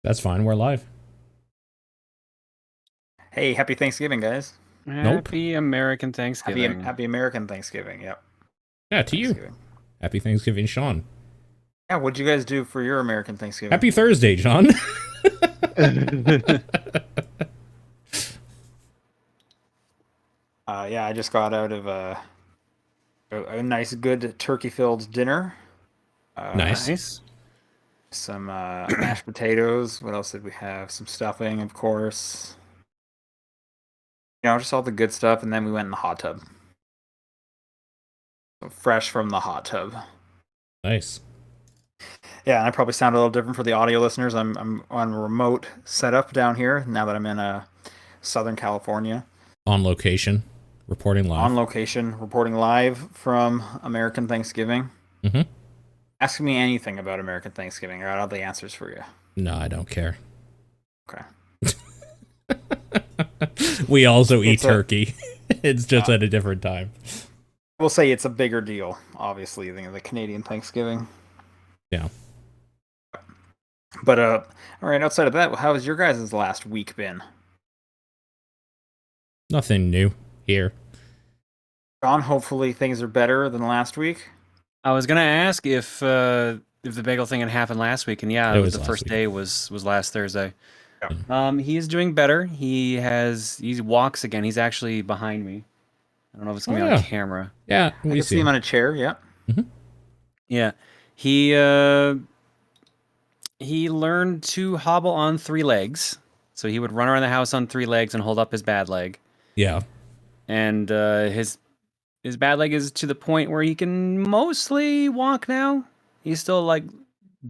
That's fine. We're live. Hey, happy Thanksgiving, guys. Nope. Happy American Happy Thanksgiving. Happy American Thanksgiving. Yep. Yeah, to you. Thanksgiving. Happy Thanksgiving, Sean. Yeah, what'd you guys do for your American Thanksgiving? Happy Thursday, Sean. Yeah, I just got out of a nice, good turkey-filled dinner. Nice. Nice. Some mashed potatoes. What else did we have? Some stuffing, of course. Just all the good stuff, and then we went in the hot tub. So fresh from the hot tub. Nice. Yeah, and I probably sound a little different for the audio listeners. I'm on a remote setup down here now that I'm in Southern California. On location, reporting live. On location, reporting live from American Thanksgiving. Mm-hmm. Ask me anything about American Thanksgiving. I got all the answers for you. No, I don't care. Okay. We also eat turkey. It's just at a different time. We'll say it's a bigger deal, obviously, than the Canadian Thanksgiving. Yeah. But all right. Outside of that, how has your guys' last week been? Nothing new here. John, hopefully things are better than last week. I was gonna ask if the bagel thing had happened last week, and yeah, It was the last first week. day was last Thursday. Yeah. He is doing better. He walks again. He's actually behind me. I don't know if it's gonna be on camera. Yeah, I can see him on a chair. Yeah. Mm-hmm. Yeah, he learned to hobble on three legs. So he would run around the house on three legs and hold up his bad leg. Yeah. And his bad leg is to the point where he can mostly walk now. He still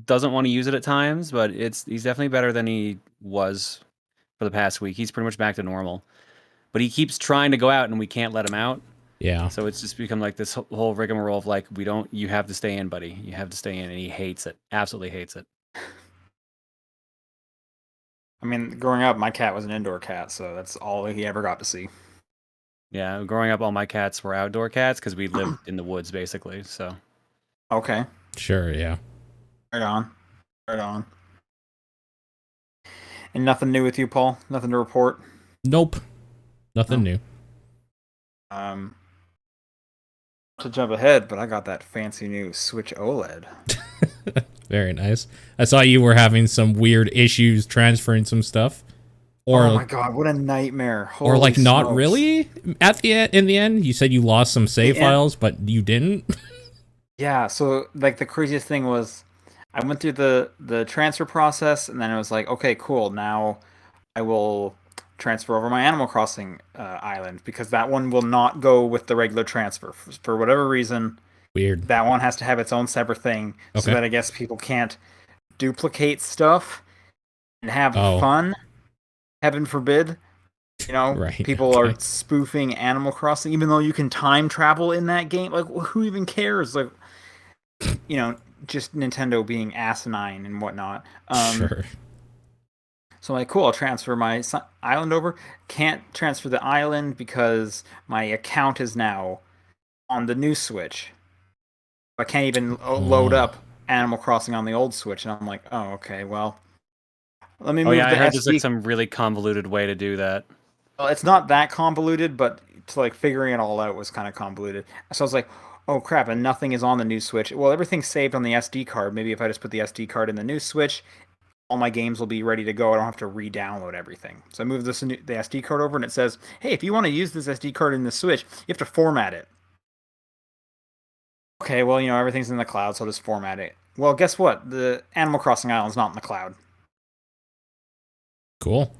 doesn't want to use it at times, but he's definitely better than he was for the past week. He's pretty much back to normal. But he keeps trying to go out and we can't let him out. Yeah. So it's just become like this whole rigmarole of you have to stay in, buddy. You have to stay in, and he hates it. Absolutely hates it. I mean, growing up, my cat was an indoor cat, so that's all he ever got to see. Yeah, growing up, all my cats were outdoor cats because we lived in the woods, basically. So. Okay. Sure, yeah. Right on. Right on. And nothing new with you, Paul? Nothing to report? Nope. Nothing new. To jump ahead, but I got that fancy new Switch OLED. Very nice. I saw you were having some weird issues transferring some stuff. Or, oh my god, what a nightmare. Holy or like smokes. not really in the end. You said you lost some save files, but you didn't. Yeah, so like the craziest thing was I went through the transfer process, and then it was like, okay, cool, now I will transfer over my Animal Crossing island, because that one will not go with the regular transfer. For whatever reason, Weird. that one has to have its own separate thing, so that I guess people can't duplicate stuff and have fun. Heaven forbid. Right, people are spoofing Animal Crossing, even though you can time travel in that game. Like, who even cares? Like, just Nintendo being asinine and whatnot. Sure. So I'm like, cool, I'll transfer my island over. Can't transfer the island because my account is now on the new Switch. I can't even load up Animal Crossing on the old Switch. And I'm like, oh, okay, well, let me move the I heard SD. there's some really convoluted way to do that. Well, it's not that convoluted, but figuring it all out was kind of convoluted. So I was like, oh crap, and nothing is on the new Switch. Well, everything's saved on the SD card. Maybe if I just put the SD card in the new Switch, all my games will be ready to go. I don't have to re-download everything. So I moved the SD card over, and it says, hey, if you want to use this SD card in the Switch, you have to format it. Okay, well, everything's in the cloud, so I'll just format it. Well, guess what? The Animal Crossing Island's not in the cloud. Cool.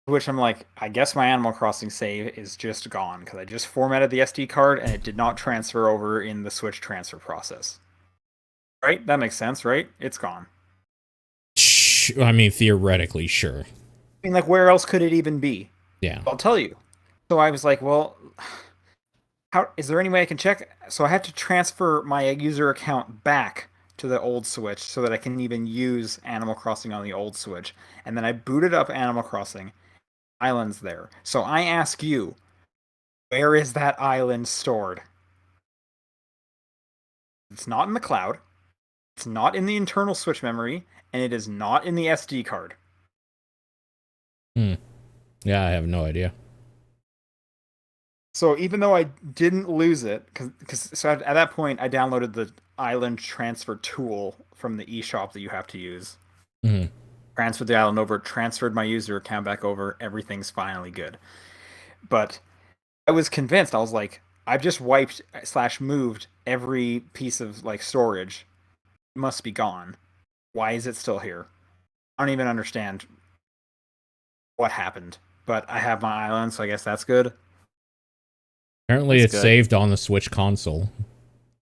Which I'm like, I guess my Animal Crossing save is just gone, because I just formatted the SD card and it did not transfer over in the Switch transfer process. Right? That makes sense, right? It's gone. I mean, theoretically, sure. I mean, where else could it even be? Yeah. I'll tell you. So I was like, well, how is there any way I can check? So I have to transfer my user account back to the old Switch so that I can even use Animal Crossing on the old Switch. And then I booted up Animal Crossing. Island's there. So I ask you, where is that island stored? It's not in the cloud. It's not in the internal Switch memory, and it is not in the SD card. Yeah, I have no idea. So even though I didn't lose it, because at that point I downloaded the island transfer tool from the eShop that you have to use. Mhm. Transferred the island over, transferred my user account back over. Everything's finally good. But I was convinced. I was like, I've just wiped / moved every piece of like storage. It must be gone. Why is it still here? I don't even understand what happened. But I have my island, so I guess that's good. Apparently, That's it's good. saved on the Switch console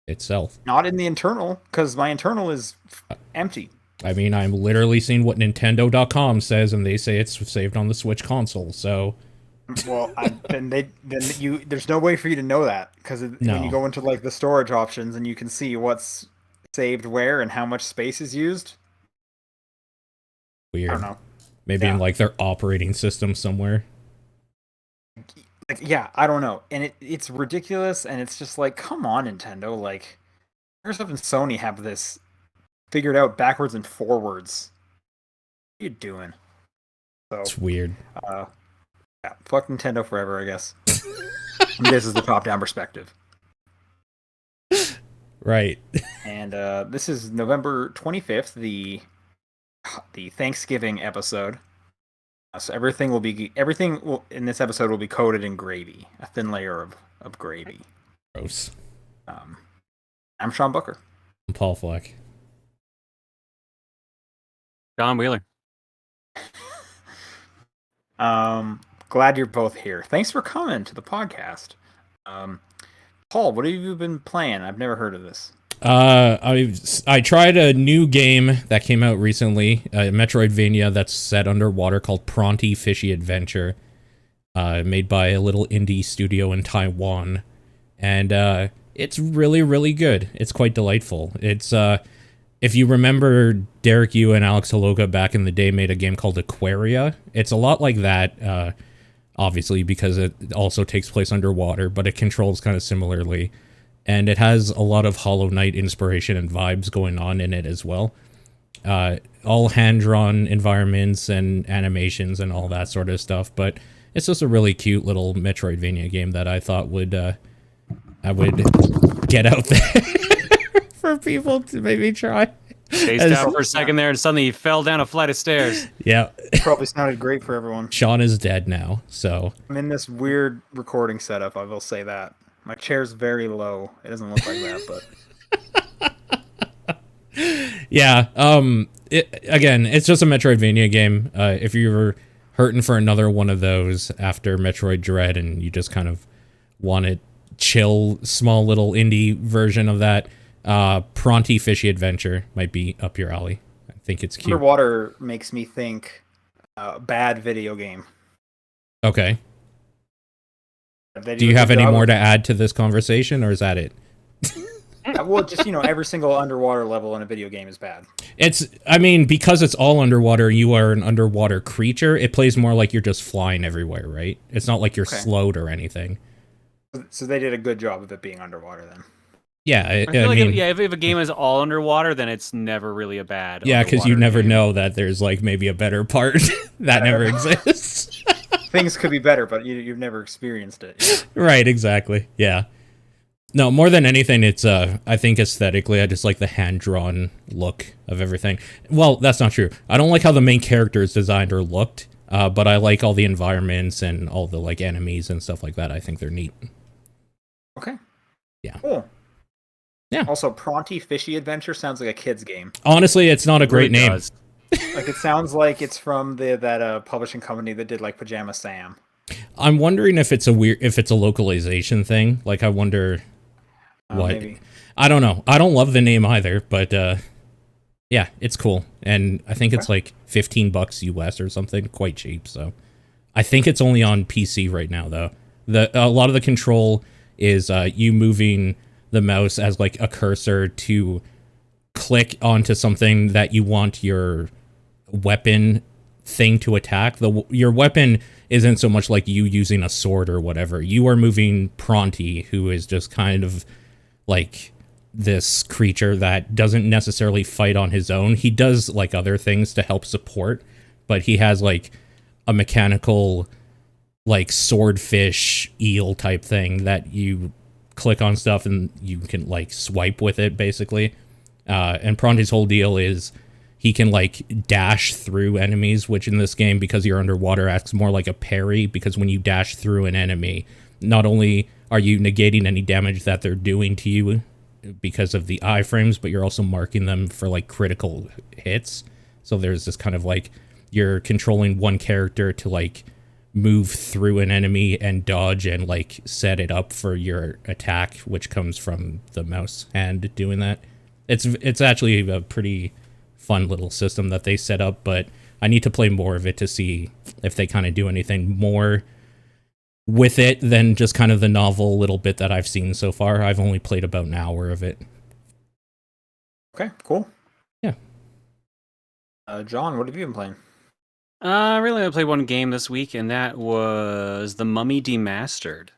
itself. Not in the internal, because my internal is empty. I mean, I'm literally seeing what Nintendo.com says, and they say it's saved on the Switch console. So, Well, there's no way for you to know that because No. when you go into like the storage options and you can see what's saved where and how much space is used. weird. I don't know. Maybe in Yeah. like their operating system somewhere. Like, yeah, I don't know, and it's ridiculous, and it's just like, come on, Nintendo. Like, Microsoft and Sony have this figured out backwards and forwards. What are you doing? So, It's weird. yeah, fuck Nintendo forever, I guess. And this is the top-down perspective. Right. And this is November 25th, the Thanksgiving episode. So everything in this episode will be coated in gravy, a thin layer of gravy. Gross. I'm Sean Booker. I'm Paul Fleck. John Wheeler. Glad you're both here. Thanks for coming to the podcast. Paul, what have you been playing? I've never heard of this. I tried a new game that came out recently, a Metroidvania that's set underwater called Pronty, Fishy Adventure, made by a little indie studio in Taiwan, and it's really, really good. It's quite delightful. It's if you remember, Derek Yu and Alex Hologa back in the day made a game called Aquaria. It's a lot like that, obviously, because it also takes place underwater, but it controls kind of similarly. And it has a lot of Hollow Knight inspiration and vibes going on in it as well. All hand-drawn environments and animations and all that sort of stuff. But it's just a really cute little Metroidvania game that I thought I would get out there for people to maybe try. Spaced out for a second there, and suddenly he fell down a flight of stairs. Yeah. Probably sounded great for everyone. Sean is dead now, so... I'm in this weird recording setup, I will say that. My chair's very low. It doesn't look like that, but... Yeah, again, it's just a Metroidvania game. If you were hurting for another one of those after Metroid Dread and you just kind of want a chill, small little indie version of that, Pronty Fishy Adventure might be up your alley. I think it's cute. Underwater makes me think bad video game. Okay. They Do a you have good any job more of- to add to this conversation, or is that it? Well, just, every single underwater level in a video game is bad. I mean, because it's all underwater, you are an underwater creature, it plays more like you're just flying everywhere, right? It's not like you're Okay. slowed or anything. So they did a good job of it being underwater then. Yeah, I feel like if a game is all underwater, then it's never really a bad. yeah, because you underwater never game. know that there's like maybe a better part that never exists. Things could be better, but you've never experienced it. Right, exactly. Yeah. No, more than anything, it's I think aesthetically, I just like the hand-drawn look of everything. Well, that's not true. I don't like how the main character is designed or looked, but I like all the environments and all the like enemies and stuff like that. I think they're neat. Okay. Yeah. Cool. Yeah. Also, Pronty Fishy Adventure sounds like a kid's game. Honestly, it's not a great Really name. does. Like, it sounds like it's from that publishing company that did like Pajama Sam. I'm wondering if it's a localization thing. Like, I wonder what. Maybe. I don't know. I don't love the name either, but yeah, it's cool. And I think it's like $15 US or something, quite cheap. So I think it's only on PC right now, though. A lot of the control is you moving the mouse as like a cursor to click onto something that you want your weapon thing to attack. Your weapon isn't so much like you using a sword or whatever. You are moving Pronty, who is just kind of like this creature that doesn't necessarily fight on his own. He does like other things to help support, but he has like a mechanical like swordfish eel type thing that you click on stuff and you can like swipe with it basically. And Pronti's whole deal is he can like dash through enemies, which in this game, because you're underwater, acts more like a parry, because when you dash through an enemy, not only are you negating any damage that they're doing to you because of the iframes, but you're also marking them for like critical hits. So there's this kind of like, you're controlling one character to like move through an enemy and dodge and like set it up for your attack, which comes from the mouse hand doing that. It's actually a pretty fun little system that they set up, but I need to play more of it to see if they kind of do anything more with it than just kind of the novel little bit that I've seen so far. I've only played about an hour of it. Okay, cool. Yeah. John, what have you been playing? I really only played one game this week, and that was the Mummy Demastered.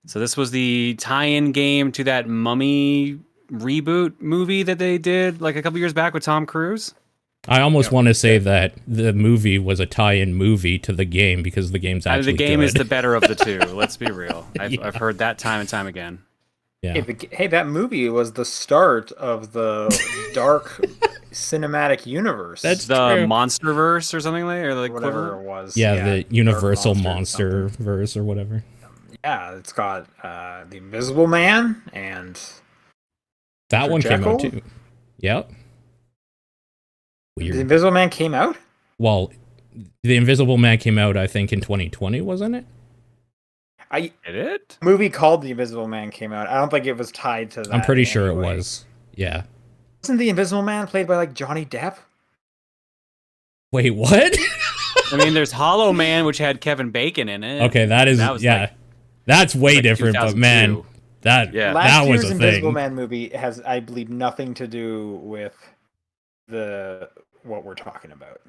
So this was the tie-in game to that Mummy reboot movie that they did like a couple years back with Tom Cruise. I almost want to say that the movie was a tie-in movie to the game because the game's actually the game good. is the better of the two. Let's be real. I've heard that time and time again. Yeah. Hey, that movie was the start of the dark cinematic universe. That's the true. Monsterverse or something like, or like whatever it was. Yeah, the Universal Dark Monster verse or whatever. Yeah, it's got the Invisible Man and That one came out Jekyll? too. Yep. the Weird. Invisible Man came out. Well, the Invisible Man came out, I think, in 2020, wasn't it? Did it? A movie called The Invisible Man came out. I don't think it was tied to that. I'm pretty in sure any it way. was. Yeah. Wasn't The Invisible Man played by like Johnny Depp? Wait, what? I mean, there's Hollow Man, which had Kevin Bacon in it. Okay, that is, That was yeah. like- That's way like different, but man, 2002. that Yeah. Last that was year's a Invisible thing. Man movie has, I believe, nothing to do with what we're talking about.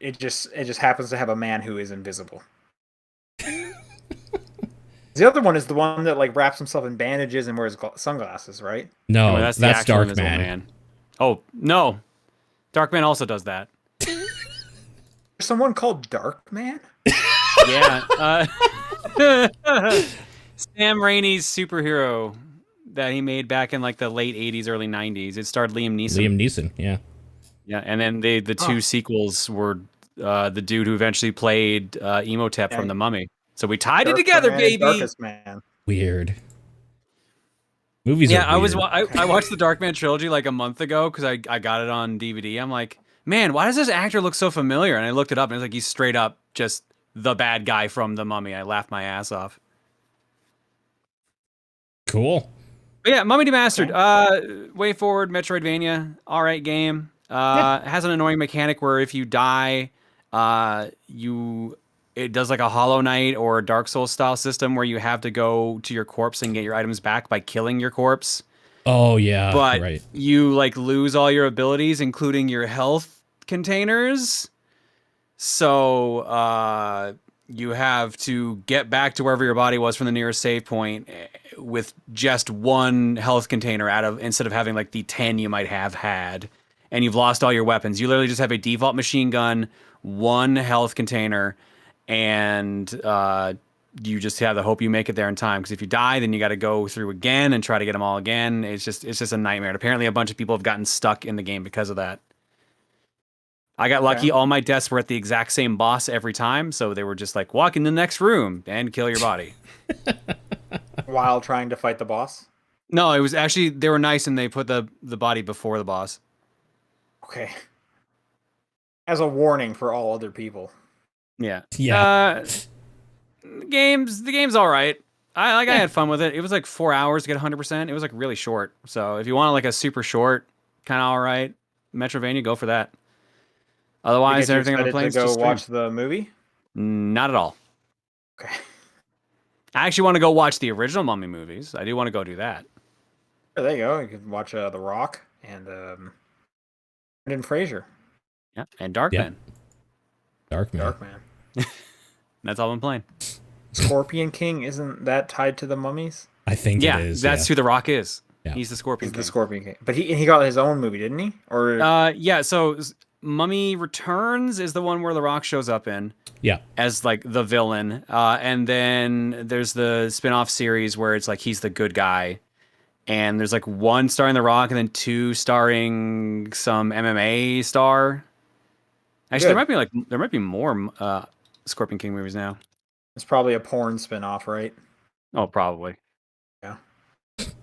It just happens to have a man who is invisible. The other one is the one that like wraps himself in bandages and wears sunglasses, right? No, Well, that's the actual Dark Invisible Man. Oh, no. Dark Man also does that. There's someone called Dark Man? Yeah. Sam Raimi's superhero that he made back in like the late 80s, early 90s. It starred Liam Neeson. Liam Neeson, yeah. Yeah, and then the two sequels were the dude who eventually played Emotep from The Mummy. So we tied it together, Man and baby. Darkest Man. Weird. Movies Yeah, are weird. I watched the Darkman trilogy like a month ago because I got it on DVD. I'm like, man, why does this actor look so familiar? And I looked it up and it's like he's straight up just the bad guy from The Mummy. I laughed my ass off. Cool. But yeah, Mummy Demastered. Way forward, Metroidvania. All right game. Has an annoying mechanic where if you die, it does like a Hollow Knight or a Dark Souls style system where you have to go to your corpse and get your items back by killing your corpse. Oh, yeah, But right. you like lose all your abilities, including your health containers. So you have to get back to wherever your body was from the nearest save point with just one health container instead of having like the 10 you might have had. And you've lost all your weapons. You literally just have a default machine gun, one health container, and you just have the hope you make it there in time. Because if you die, then you got to go through again and try to get them all again. It's just a nightmare. And apparently, a bunch of people have gotten stuck in the game because of that. I got lucky. Okay. All my deaths were at the exact same boss every time, so they were just like walk in the next room and kill your body. While trying to fight the boss. No, it was actually they were nice and they put the body before the boss. Okay. As a warning for all other people. Yeah. Yeah. The game's all right. I had fun with it. It was like 4 hours to get 100%. It was like really short. So if you want like a super short, kind of all right Metrovania, go for that. Otherwise, everything I'm playing is to just go stream. watch the movie. Not at all. Okay. I actually want to go watch the original Mummy movies. I do want to go do that. There you go. You can watch The Rock and Brendan Fraser. Yeah, and Darkman. Yeah. Dark Man. Darkman. That's all I'm playing. Scorpion King, isn't that tied to the mummies? I think Yeah, it is. that's who The Rock is. Yeah. He's the Scorpion He's King. the Scorpion King. But he got his own movie, didn't he? Or Yeah. So Mummy Returns is the one where The Rock shows up in. Yeah. As like the villain, and then there's the spin-off series where it's like he's the good guy, and there's like one starring The Rock and then two starring some MMA star. Actually, there might be more Scorpion King movies now. it's probably a porn spin-off, right? Oh, probably. Yeah.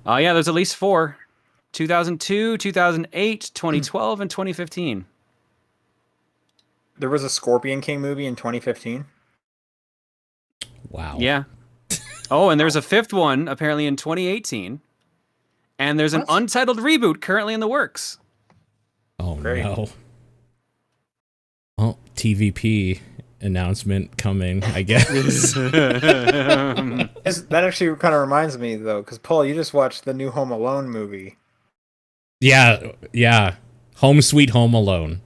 Yeah, there's at least 4. 2002, 2008, 2012, and 2015. There was a Scorpion King movie in 2015. Wow. Yeah. Oh, and there's a 5th one apparently in 2018. And there's an What? untitled reboot currently in the works. Oh Great. no. Oh, TVP announcement coming, I guess. That actually kind of reminds me, though, because Paul, you just watched the new Home Alone movie. Yeah. Home Sweet Home Alone.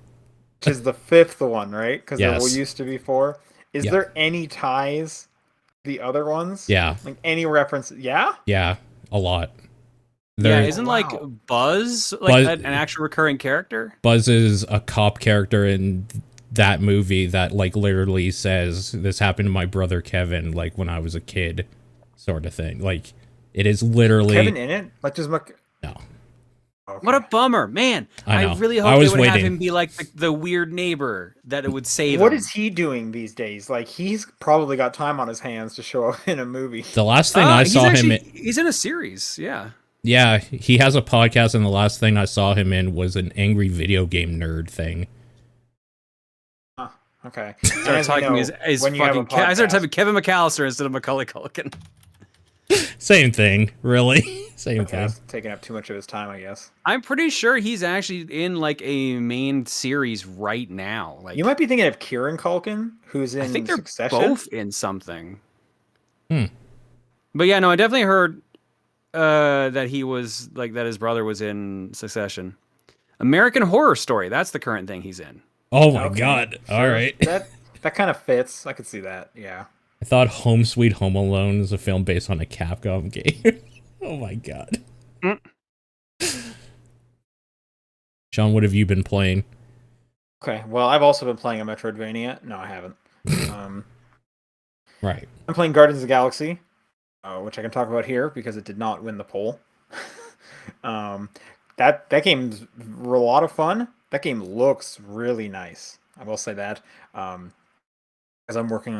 Which is the 5th one, right? Because Yes. there used to be 4. Is Yeah. there any ties to the other ones? Yeah. Like any reference? Yeah? Yeah, a lot. Yeah, There- isn't Wow. like Buzz like Buzz- an actual recurring character? Buzz is a cop character in that movie that like literally says this happened to my brother Kevin like when I was a kid, sort of thing. Like it is literally Kevin in it? Like, just no. Okay. What a bummer, man! I know. really I hope they was would have waiting. him be like the weird neighbor that it would save What him. is he doing these days? Like, he's probably got time on his hands to show up in a movie. The last thing I saw him in, He's in a series, yeah. yeah, he has a podcast, and the last thing I saw him in was an angry video game nerd thing. Okay. I started typing his fucking. I started typing Kevin McAllister instead of Macaulay Culkin. Same thing, really. Same Okay, thing. that's taking up too much of his time, I guess. I'm pretty sure he's actually in like a main series right now. Like You might be thinking of Kieran Culkin, who's in I think they're Succession. both in something. Hmm. But yeah, no, I definitely heard that he was like that. His brother was in Succession. American Horror Story. That's the current thing he's in. Oh my Okay, god. sure. All right. That kind of fits. I could see that. Yeah. I thought Home Sweet Home Alone is a film based on a Capcom game. Oh my god. Mm. Sean, what have you been playing? Okay. Well, I've also been playing a Metroidvania. No, I haven't. Right. I'm playing Guardians of the Galaxy, which I can talk about here because it did not win the poll. That game's a lot of fun. That game looks really nice. I will say that. Because I'm working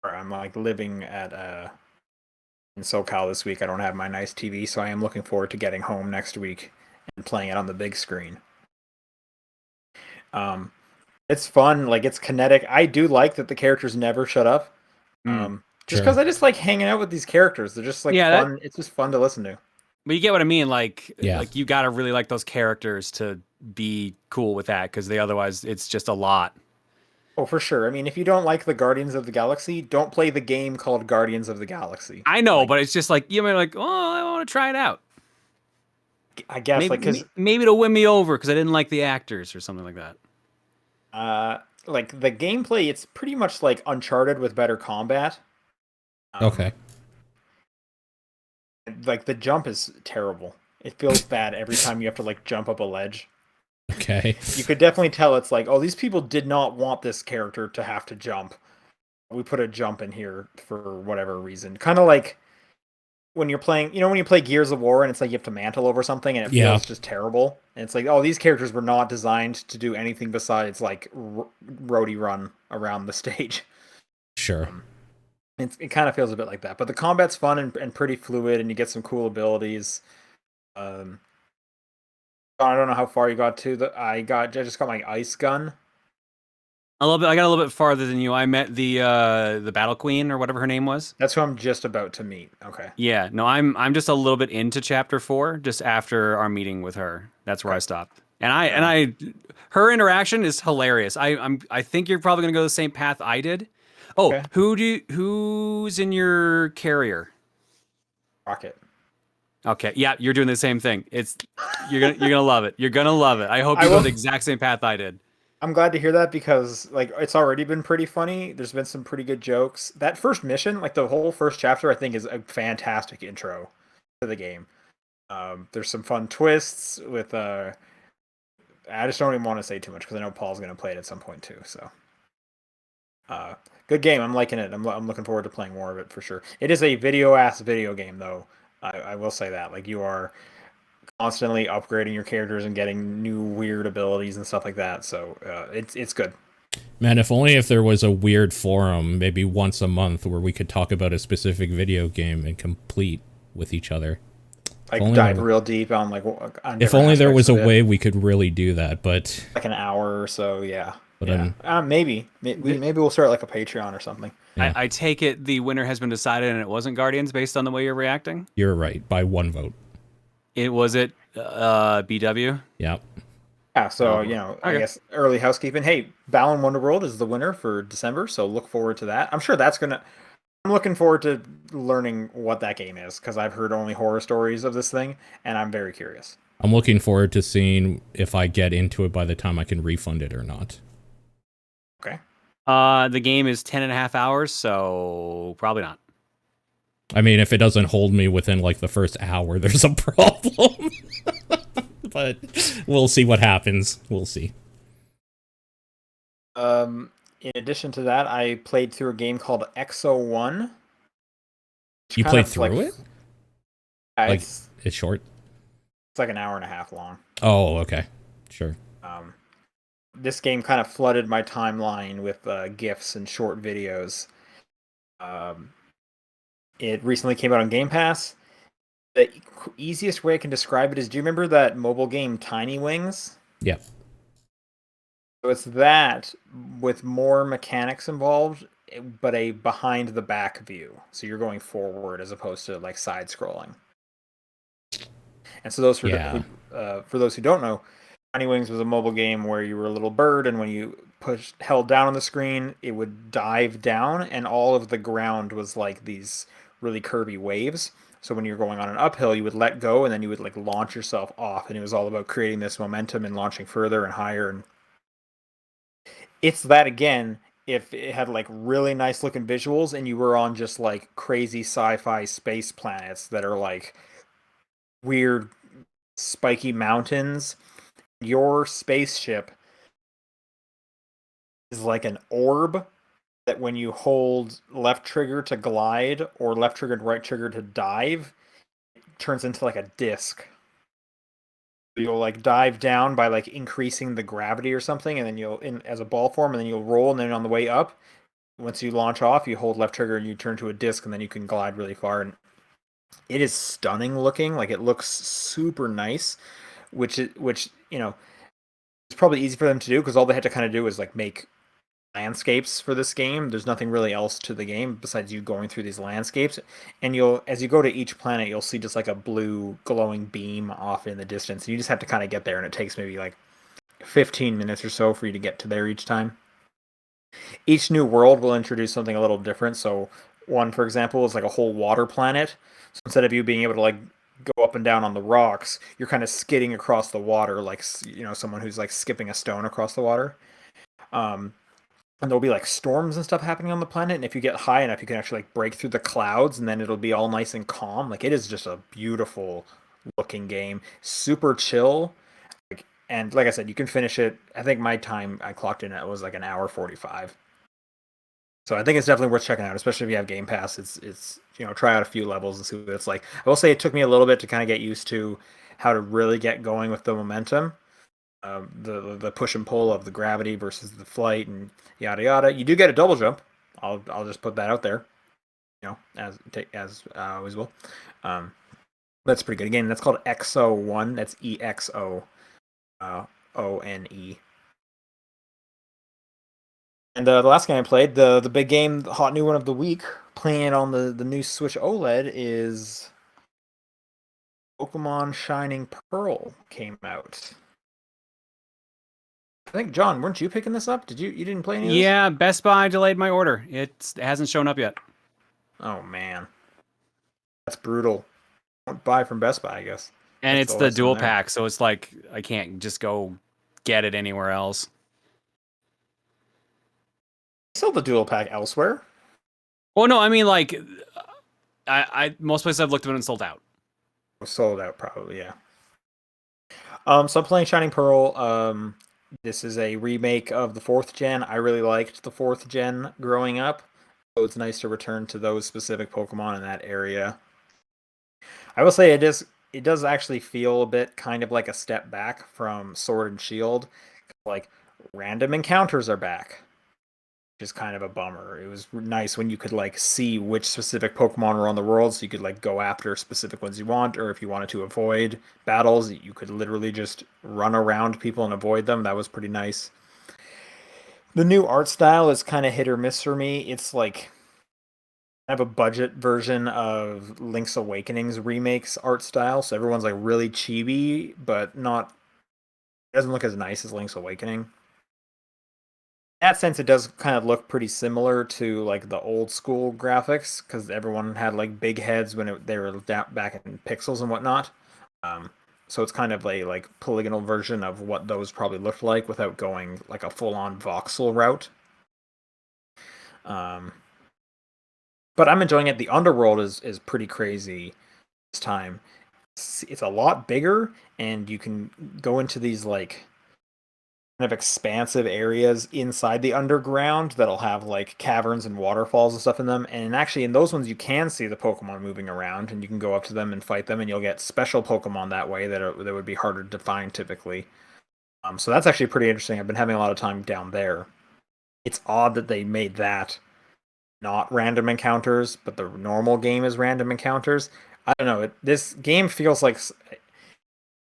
I'm living at in SoCal this week. I don't have my nice TV, so I am looking forward to getting home next week and playing it on the big screen. It's fun, like it's kinetic. I do like that the characters never shut up. Just because I just like hanging out with these characters. They're just like fun. It's just fun to listen to. But you get what I mean, like Yeah. like you gotta really like those characters to be cool with that, because otherwise it's just a lot. Oh, for sure. I mean, if you don't like the Guardians of the Galaxy, don't play the game called Guardians of the Galaxy. I know, but it's just like you may like, oh, I want to try it out. I guess maybe it'll win me over because I didn't like the actors or something like that. like the gameplay, it's pretty much like Uncharted with better combat. Okay. Like the jump is terrible. It feels bad every time you have to like jump up a ledge. Okay. You could definitely tell it's like, oh, these people did not want this character to have to jump. We put a jump in here for whatever reason. Kind of like when you're playing, when you play Gears of War and it's like you have to mantle over something and it feels just terrible. And it's like, oh, these characters were not designed to do anything besides like roadie run around the stage. Sure. It kind of feels a bit like that. But the combat's fun and pretty fluid, and you get some cool abilities. I don't know how far you got to. I just got my ice gun. A little bit. I got a little bit farther than you. I met the Battle Queen or whatever her name was. That's who I'm just about to meet. Okay. Yeah. No, I'm just a little bit into chapter 4, just after our meeting with her. That's where I stopped. And her interaction is hilarious. I think you're probably gonna go the same path I did. Oh, okay. Who's in your carrier? Rocket. Okay, yeah, you're doing the same thing. You're gonna love it. You're gonna love it. I hope you go the exact same path I did. I'm glad to hear that because like it's already been pretty funny. There's been some pretty good jokes. That first mission, like the whole first chapter, I think is a fantastic intro to the game. There's some fun twists with I just don't even want to say too much because I know Paul's going to play it at some point too. So, good game. I'm liking it. I'm looking forward to playing more of it for sure. It is a video game though. I will say that. Like you are constantly upgrading your characters and getting new weird abilities and stuff like that. So it's good. Man, if there was a weird forum, maybe once a month, where we could talk about a specific video game and complete with each other. Like dive real deep on like on if only there was a way we could really do that, but like an hour or so, yeah. But yeah. Maybe we'll start like a Patreon or something. Yeah. I take it the winner has been decided and it wasn't Guardians based on the way you're reacting? You're right, by 1 vote. It was it BW? Yeah. Yeah, so, I guess early housekeeping. Hey, Balan Wonderworld is the winner for December, so look forward to that. I'm sure I'm looking forward to learning what that game is, because I've heard only horror stories of this thing, and I'm very curious. I'm looking forward to seeing if I get into it by the time I can refund it or not. Okay. The game is 10.5 hours, so probably not. I mean, if it doesn't hold me within, like, the first hour, there's a problem. But we'll see what happens. We'll see. In addition to that, I played through a game called Exo One. You played through it? Like, it's short? It's like an hour and a half long. Oh, okay. Sure. This game kind of flooded my timeline with GIFs and short videos. It recently came out on Game Pass. The easiest way I can describe it is, do you remember that mobile game Tiny Wings? Yeah. So it's that with more mechanics involved, but a behind the back view. So you're going forward as opposed to like side scrolling. And so those for those who don't know, Tiny Wings was a mobile game where you were a little bird, and when you held down on the screen, it would dive down, and all of the ground was like these really curvy waves. So when you're going on an uphill, you would let go, and then you would like launch yourself off, and it was all about creating this momentum and launching further and higher. And it's that again, if it had like really nice looking visuals, and you were on just like crazy sci-fi space planets that are like weird spiky mountains. Your spaceship is like an orb that when you hold left trigger to glide or left trigger and right trigger to dive, it turns into like a disc. You'll like dive down by like increasing the gravity or something, and then you'll as a ball form, and then you'll roll, and then on the way up, once you launch off, you hold left trigger and you turn to a disc, and then you can glide really far. And it is stunning looking. Like it looks super nice, which it's probably easy for them to do because all they had to kind of do is like make landscapes for this game. There's nothing really else to the game besides you going through these landscapes, and as you go to each planet, you'll see just like a blue glowing beam off in the distance. You just have to kind of get there, and it takes maybe like 15 minutes or so for you to get to there each time. Each new world will introduce something a little different. So one, for example, is like a whole water planet. So instead of you being able to like go up and down on the rocks, you're kind of skidding across the water like someone who's like skipping a stone across the water. And there'll be like storms and stuff happening on the planet, and if you get high enough, you can actually like break through the clouds, and then it'll be all nice and calm. Like it is just a beautiful looking game, super chill. And like I said, you can finish it. I think my time I clocked in it was like an hour 45. So I think it's definitely worth checking out, especially if you have Game Pass. It's try out a few levels and see what it's like. I will say it took me a little bit to kind of get used to how to really get going with the momentum. The push and pull of the gravity versus the flight and yada yada. You do get a double jump. I'll just put that out there. As I always will. That's a pretty good. Again, that's called Exo One. That's EXO ONE. And the last game I played, the big game, the hot new one of the week, playing on the new Switch OLED is Pokemon Shining Pearl came out. I think, John, weren't you picking this up? You didn't play any of this? Yeah, Best Buy delayed my order. It hasn't shown up yet. Oh, man. That's brutal. Don't buy from Best Buy, I guess. And it's the dual pack, so it's like I can't just go get it anywhere else. Sell the dual pack elsewhere? Well, no, I mean like I most places I've looked at it and sold out. Sold out probably, yeah. So I'm playing Shining Pearl. This is a remake of the 4th gen. I really liked the 4th gen growing up, so it's nice to return to those specific Pokemon in that area. I will say it does actually feel a bit kind of like a step back from Sword and Shield. Like random encounters are back, which is kind of a bummer. It was nice when you could like see which specific Pokemon were on the world, so you could like go after specific ones you want, or if you wanted to avoid battles, you could literally just run around people and avoid them. That was pretty nice. The new art style is kind of hit or miss for me. It's like I have a budget version of Link's Awakening's remakes art style, so everyone's like really chibi, but not it doesn't look as nice as Link's Awakening. In that sense, it does kind of look pretty similar to like the old school graphics because everyone had like big heads when they were back in pixels and whatnot. Um, so it's kind of a like polygonal version of what those probably looked like without going like a full-on voxel route. Um, but I'm enjoying it. The Underworld is pretty crazy this time. It's a lot bigger, and you can go into these like kind of expansive areas inside the underground that'll have like caverns and waterfalls and stuff in them. And actually, in those ones, you can see the Pokemon moving around, and you can go up to them and fight them, and you'll get special Pokemon that way that would be harder to find typically. So that's actually pretty interesting. I've been having a lot of time down there. It's odd that they made that not random encounters, but the normal game is random encounters. I don't know. This game feels like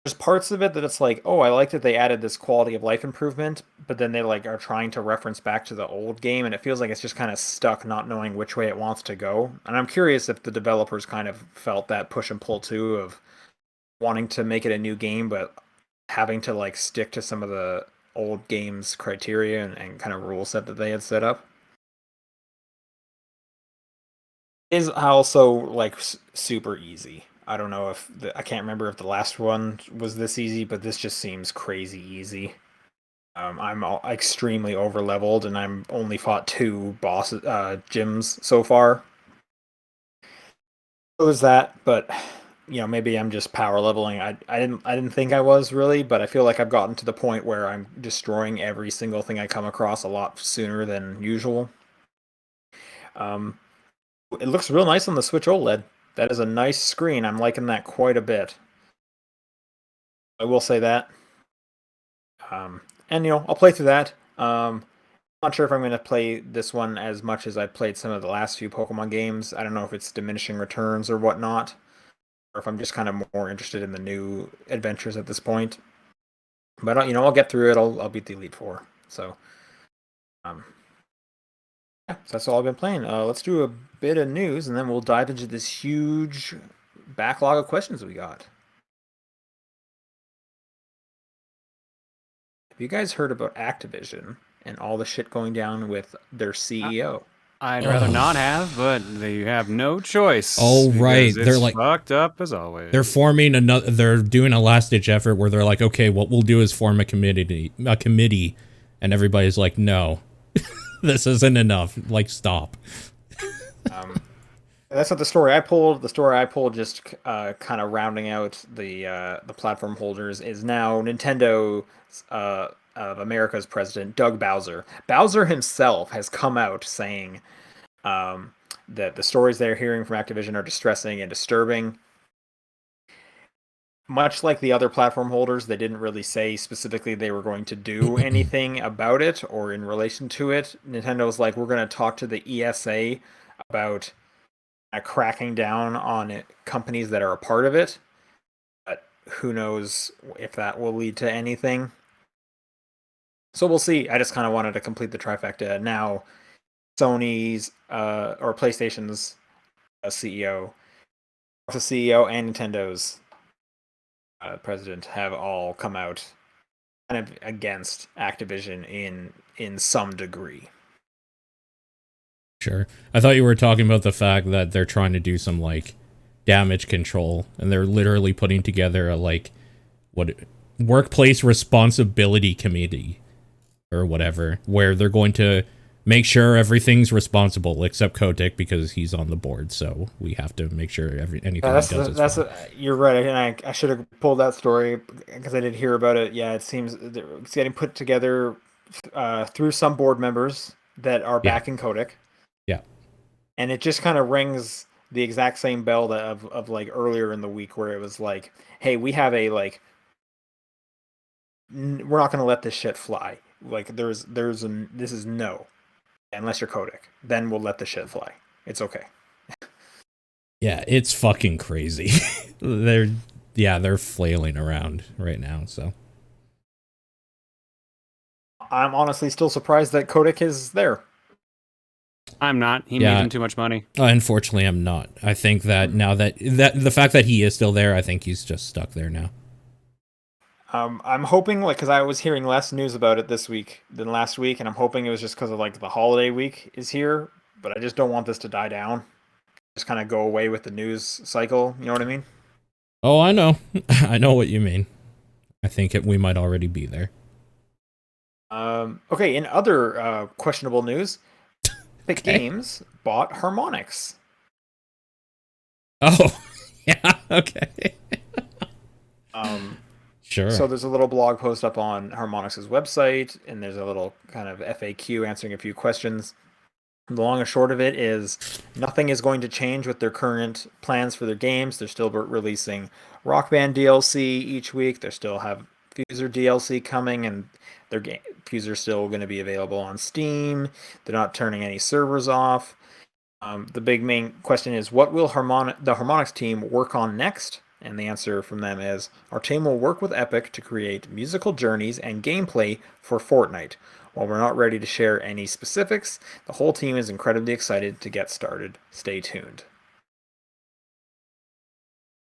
there's parts of it that it's like, oh, I like that they added this quality of life improvement, but then they like are trying to reference back to the old game, and it feels like it's just kind of stuck, not knowing which way it wants to go. And I'm curious if the developers kind of felt that push and pull too of wanting to make it a new game, but having to like stick to some of the old game's criteria and kind of rule set that they had set up. Is also like super easy. I don't know if I can't remember if the last one was this easy, but this just seems crazy easy. I'm extremely over leveled, and I'm only fought 2 boss gyms so far. So there's that, but maybe I'm just power leveling. I didn't think I was really, but I feel like I've gotten to the point where I'm destroying every single thing I come across a lot sooner than usual. It looks real nice on the Switch OLED. That is a nice screen. I'm liking that quite a bit. I will say that. And I'll play through that. Not sure if I'm going to play this one as much as I played some of the last few Pokemon games. I don't know if it's diminishing returns or whatnot, or if I'm just kind of more interested in the new adventures at this point. But I'll get through it. I'll beat the Elite Four. So, yeah, so that's all I've been playing. Let's do a bit of news, and then we'll dive into this huge backlog of questions we got. Have you guys heard about Activision and all the shit going down with their CEO? I'd rather not have, but they have no choice. Oh, right. They're like fucked up as always. They're forming another. They're doing a last-ditch effort where they're like, okay, what we'll do is form a committee, and everybody's like, no, this isn't enough. Like, stop. That's not the story I pulled. The story I pulled, just kind of rounding out the platform holders, is now Nintendo of America's president, Doug Bowser. Bowser himself has come out saying that the stories they're hearing from Activision are distressing and disturbing. Much like the other platform holders, they didn't really say specifically they were going to do anything about it or in relation to it. Nintendo was like, we're going to talk to the ESA about cracking down on companies that are a part of it. But who knows if that will lead to anything. So we'll see. I just kind of wanted to complete the trifecta. Now, Sony's or PlayStation's CEO, the CEO, and Nintendo's president have all come out kind of against Activision in some degree. Sure. I thought you were talking about the fact that they're trying to do some like damage control, and they're literally putting together a workplace responsibility committee or whatever, where they're going to make sure everything's responsible except Kotick because he's on the board, so we have to make sure anything he does is fine. You're right, and I should have pulled that story because I did hear about it. Yeah, it seems it's getting put together through some board members that are backing Kotick. Yeah. And it just kind of rings the exact same bell of like earlier in the week where it was like, hey, we have a like, we're not going to let this shit fly. Like this is no, unless you're Kotick, then we'll let the shit fly. It's okay. Yeah, it's fucking crazy. they're flailing around right now. So I'm honestly still surprised that Kotick is there. I'm not. He made him too much money. Unfortunately, I'm not. I think that now that the fact that he is still there, I think he's just stuck there now. I'm hoping, like, because I was hearing less news about it this week than last week, and I'm hoping it was just because of like the holiday week is here. But I just don't want this to die down. Just kind of go away with the news cycle. You know what I mean? Oh, I know. I know what you mean. I think we might already be there. Okay. In other questionable news, Epic Games bought Harmonix. Oh, yeah. Okay. Sure. So there's a little blog post up on Harmonix's website, and there's a little kind of FAQ answering a few questions. The long and short of it is nothing is going to change with their current plans for their games. They're still releasing Rock Band DLC each week. They still have Fuser DLC coming, and their Fuser still going to be available on Steam. They're not turning any servers off. The big main question is, what will the Harmonix team work on next? And the answer from them is, our team will work with Epic to create musical journeys and gameplay for Fortnite. While we're not ready to share any specifics, the whole team is incredibly excited to get started. Stay tuned.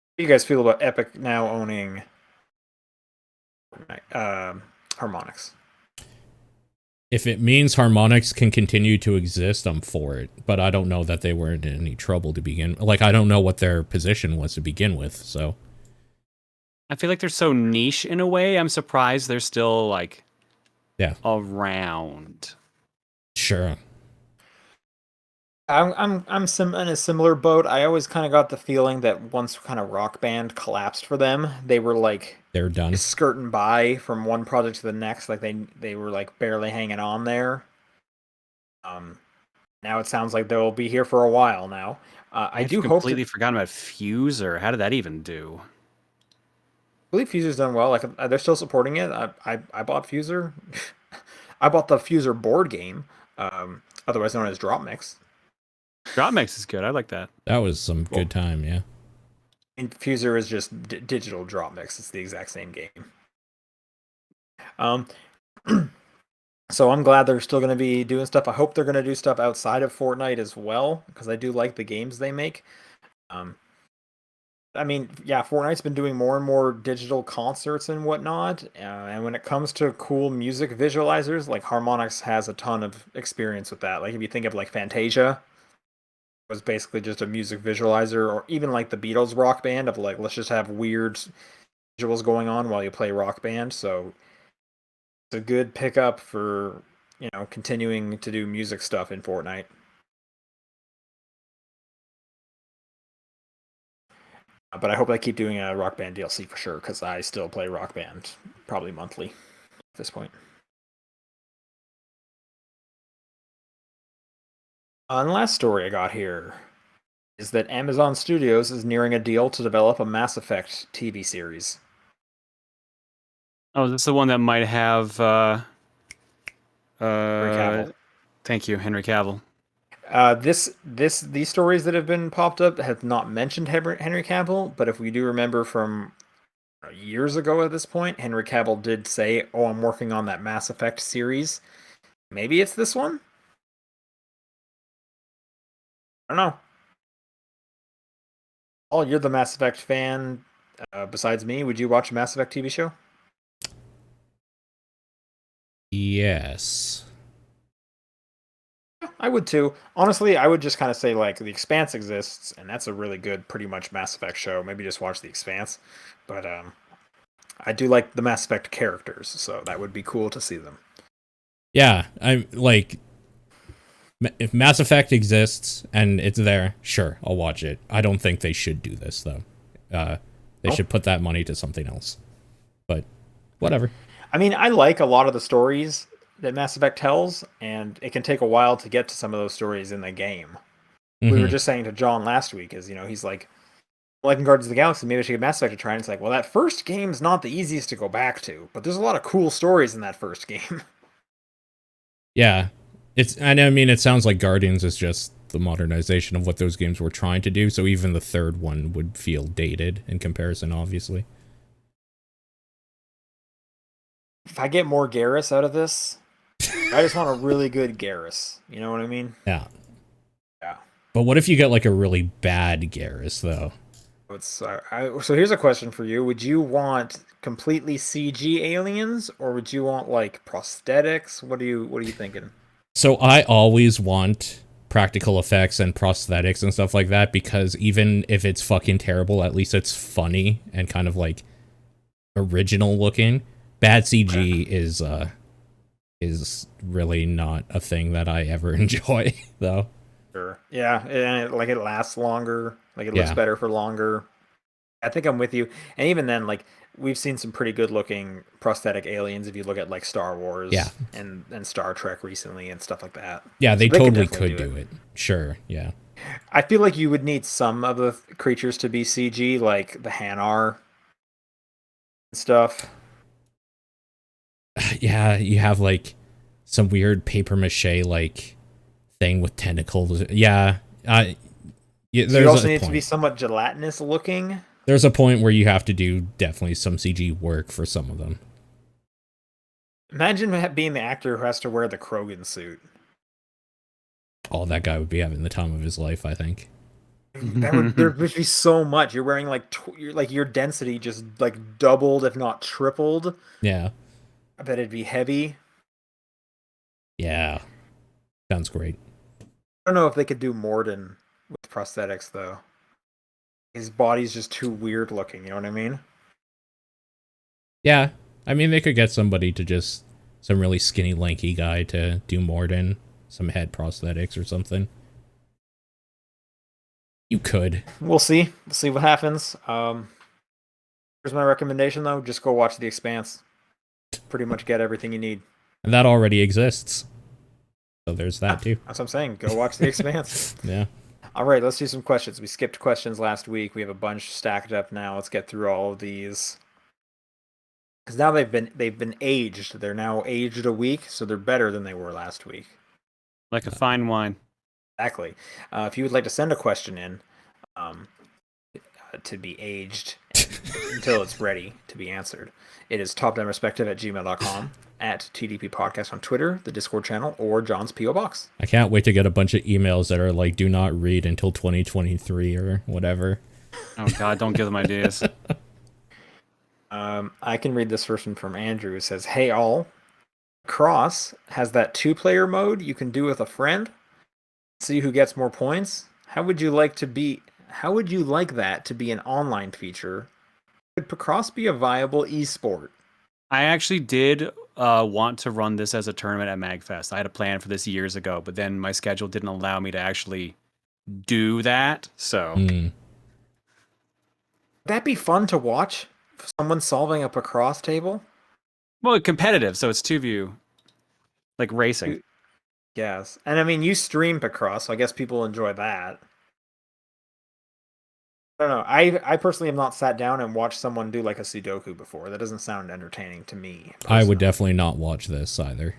How do you guys feel about Epic now owning Harmonix? If it means Harmonix can continue to exist, I'm for it. But I don't know that they were in any trouble to begin. Like, I don't know what their position was to begin with, so. I feel like they're so niche in a way. I'm surprised they're still, like, around. Sure. I'm in a similar boat. I always kind of got the feeling that once kind of Rock Band collapsed for them, they were like they're done, skirting by from one project to the next. Like they were like barely hanging on there. Now it sounds like they'll be here for a while now. I do hope. Completely forgotten about Fuser. How did that even do? I believe Fuser's done well. Like they're still supporting it. I bought Fuser. I bought the Fuser board game, otherwise known as Drop Mix. Drop Mix is good. I like that. That was some good time, yeah. And Fuser is just digital Drop Mix. It's the exact same game. So I'm glad they're still going to be doing stuff. I hope they're going to do stuff outside of Fortnite as well, because I do like the games they make. I mean, yeah, Fortnite's been doing more and more digital concerts and whatnot. And when it comes to cool music visualizers, like Harmonix has a ton of experience with that. Like if you think of like Fantasia, it was basically just a music visualizer, or even like the Beatles Rock Band of like, let's just have weird visuals going on while you play Rock Band. So it's a good pickup for, you know, continuing to do music stuff in Fortnite. But I hope they keep doing a Rock Band DLC for sure, because I still play Rock Band probably monthly at this point. And the last story I got here is that Amazon Studios is nearing a deal to develop a Mass Effect TV series. Oh, is this the one that might have Henry Cavill. Thank you, Henry Cavill. These stories that have been popped up have not mentioned Henry Cavill, but if we do remember from years ago at this point, Henry Cavill did say, "Oh, I'm working on that Mass Effect series. Maybe it's this one." I don't know. Oh, you're the Mass Effect fan. Besides me, would you watch a Mass Effect TV show? Yes. I would too. Honestly, I would just kind of say like The Expanse exists, and that's a really good, pretty much Mass Effect show. Maybe just watch The Expanse. But I do like the Mass Effect characters, so that would be cool to see them. Yeah, I'm like, If Mass Effect exists and it's there, sure, I'll watch it. I don't think they should do this though. They should put that money to something else. But whatever. I mean, I like a lot of the stories that Mass Effect tells, and it can take a while to get to some of those stories in the game. We were just saying to John last week, he's like, liking Guardians of the Galaxy, maybe I should get Mass Effect to try. And it's like, well, that first game's not the easiest to go back to, but there's a lot of cool stories in that first game. Yeah. It sounds like Guardians is just the modernization of what those games were trying to do, so even the third one would feel dated in comparison, obviously. If I get more Garrus out of this, I just want a really good Garrus. You know what I mean? Yeah. Yeah. But what if you get like a really bad Garrus, though? So here's a question for you. Would you want completely CG aliens, or would you want like prosthetics? What are you thinking? So I always want practical effects and prosthetics and stuff like that, because even if it's fucking terrible, at least it's funny and kind of like original looking. Bad CG is really not a thing that I ever enjoy, though. Sure. Yeah, and it lasts longer. Like it looks better for longer. I think I'm with you. And even then, like we've seen some pretty good looking prosthetic aliens if you look at like Star Wars and Star Trek recently and stuff like that. Yeah, they totally could do it. Sure, yeah. I feel like you would need some of the creatures to be CG, like the Hanar and stuff. Yeah, you have like some weird paper mache like thing with tentacles. Yeah. You also need to be somewhat gelatinous looking. There's a point where you have to do definitely some CG work for some of them. Imagine being the actor who has to wear the Krogan suit. Oh, that guy would be having the time of his life, I think. There would be so much. You're wearing like your density just like doubled, if not tripled. Yeah. I bet it'd be heavy. Yeah. Sounds great. I don't know if they could do Morden with prosthetics, though. His body's just too weird looking, you know what I mean? Yeah. I mean, they could get somebody to just... some really skinny, lanky guy to do Morden. Some head prosthetics or something. You could. We'll see. We'll see what happens. Here's my recommendation, though. Just go watch The Expanse. Pretty much get everything you need. And that already exists. So there's that, too. That's what I'm saying. Go watch The Expanse. Yeah. All right, let's do some questions. We skipped questions last week. We have a bunch stacked up now. Let's get through all of these. Because now they've been aged. They're now aged a week, so they're better than they were last week. Like a fine wine. Exactly. If you would like to send a question in to be aged until it's ready to be answered, it is topdownperspective@gmail.com, at TDP Podcast on Twitter, the Discord channel, or John's P.O. Box. I can't wait to get a bunch of emails that are like, do not read until 2023 or whatever. Oh, God, don't give them ideas. I can read this first one from Andrew, who says, "Hey all, Cross has that 2-player mode you can do with a friend. See who gets more points. How would you like that to be an online feature? Could Picross be a viable esport?" I actually did want to run this as a tournament at MagFest. I had a plan for this years ago, but then my schedule didn't allow me to actually do that. So that'd be fun to watch. Someone solving a Picross table. Well, competitive, so it's 2 of you, like racing. Yes, and I mean you stream Picross, so I guess people enjoy that. I don't know. I personally have not sat down and watched someone do like a Sudoku before. That doesn't sound entertaining to me. Personally. I would definitely not watch this either.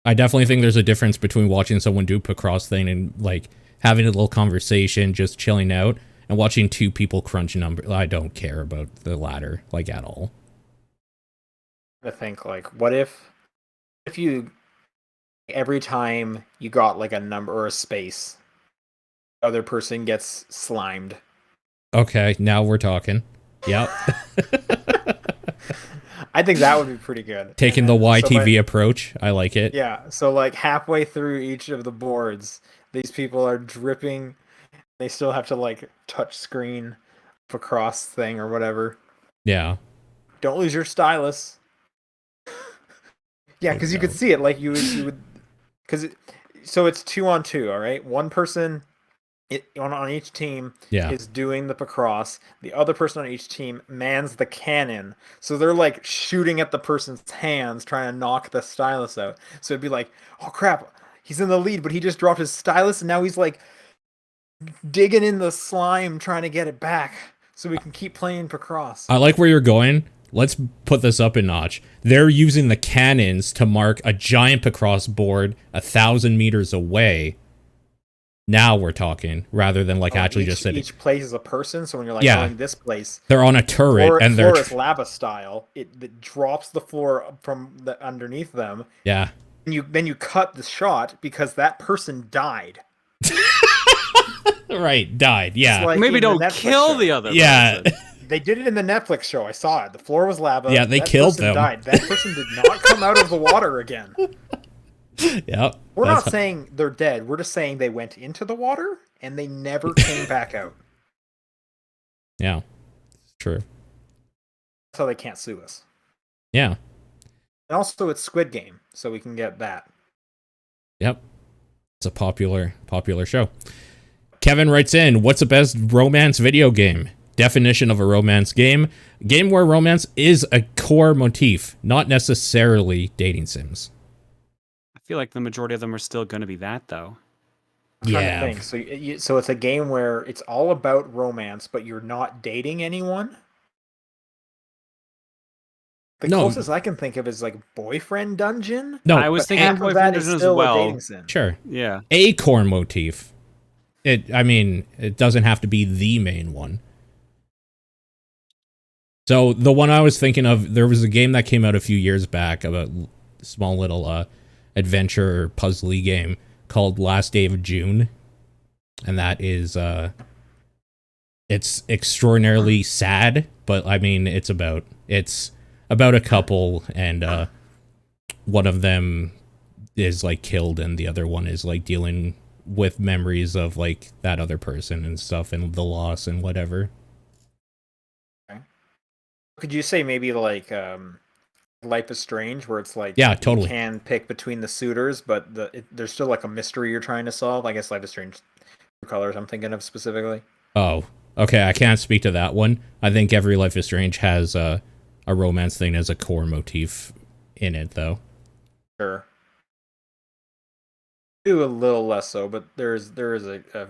I definitely think there's a difference between watching someone do Picross thing and like having a little conversation, just chilling out, and watching 2 people crunch numbers. I don't care about the latter, like, at all. I think, like, what if you, every time you got like a number or a space, the other person gets slimed? Okay, now we're talking. Yep. I think that would be pretty good. Taking the YTV approach. I like it. Yeah, so like halfway through each of the boards, these people are dripping. They still have to like touch screen Picross thing or whatever. Yeah. Don't lose your stylus. Yeah, because you could see it. Like you would so it's 2-on-2. All right, one person on each team Yeah. is doing the Picross. The other person on each team mans the cannon. So they're like shooting at the person's hands, trying to knock the stylus out. So it'd be like, oh crap, he's in the lead, but he just dropped his stylus, and now he's like digging in the slime, trying to get it back, so we can keep playing Picross. I like where you're going. Let's put this up a notch. They're using the cannons to mark a giant Picross board 1,000 meters away. Now we're talking, rather than like actually just sitting. Each place is a person, so when you're like going this place, they're on a turret and they're floor is lava style. It drops the floor from the underneath them. Yeah. And then you cut the shot because that person died. Right, died. Yeah. Like maybe don't kill the other person. They did it in the Netflix show. I saw it. The floor was lava. Yeah, they killed them. Died. That person did not come out of the water again. Yep. We're not saying they're dead. We're just saying they went into the water and they never came back out. Yeah, it's true. That's how they can't sue us. Yeah. And also, it's Squid Game, so we can get that. Yep. It's a popular show. Kevin writes in, what's the best romance video game? Definition of a romance game. Game where romance is a core motif, not necessarily dating sims. I feel like the majority of them are still going to be that, though. Yeah. So it's a game where it's all about romance, but you're not dating anyone? The closest I can think of is like Boyfriend Dungeon. No, I was thinking Boyfriend Dungeon as well. Sure. Yeah. A core motif. It doesn't have to be the main one. So the one I was thinking of, there was a game that came out a few years back about a small little adventure puzzly game called Last Day of June. And that is it's extraordinarily sad, but I mean it's about a couple, and one of them is like killed and the other one is like dealing with memories of like that other person and stuff and the loss and whatever. Okay. Could you say maybe like Life is Strange, where it's like totally. You can pick between the suitors, but there's still like a mystery you're trying to solve? I guess Life is Strange colors I'm thinking of specifically. Oh, okay. I can't speak to that one. I think every Life is Strange has a romance thing as a core motif in it, though. Sure. Do a little less so, but there is someone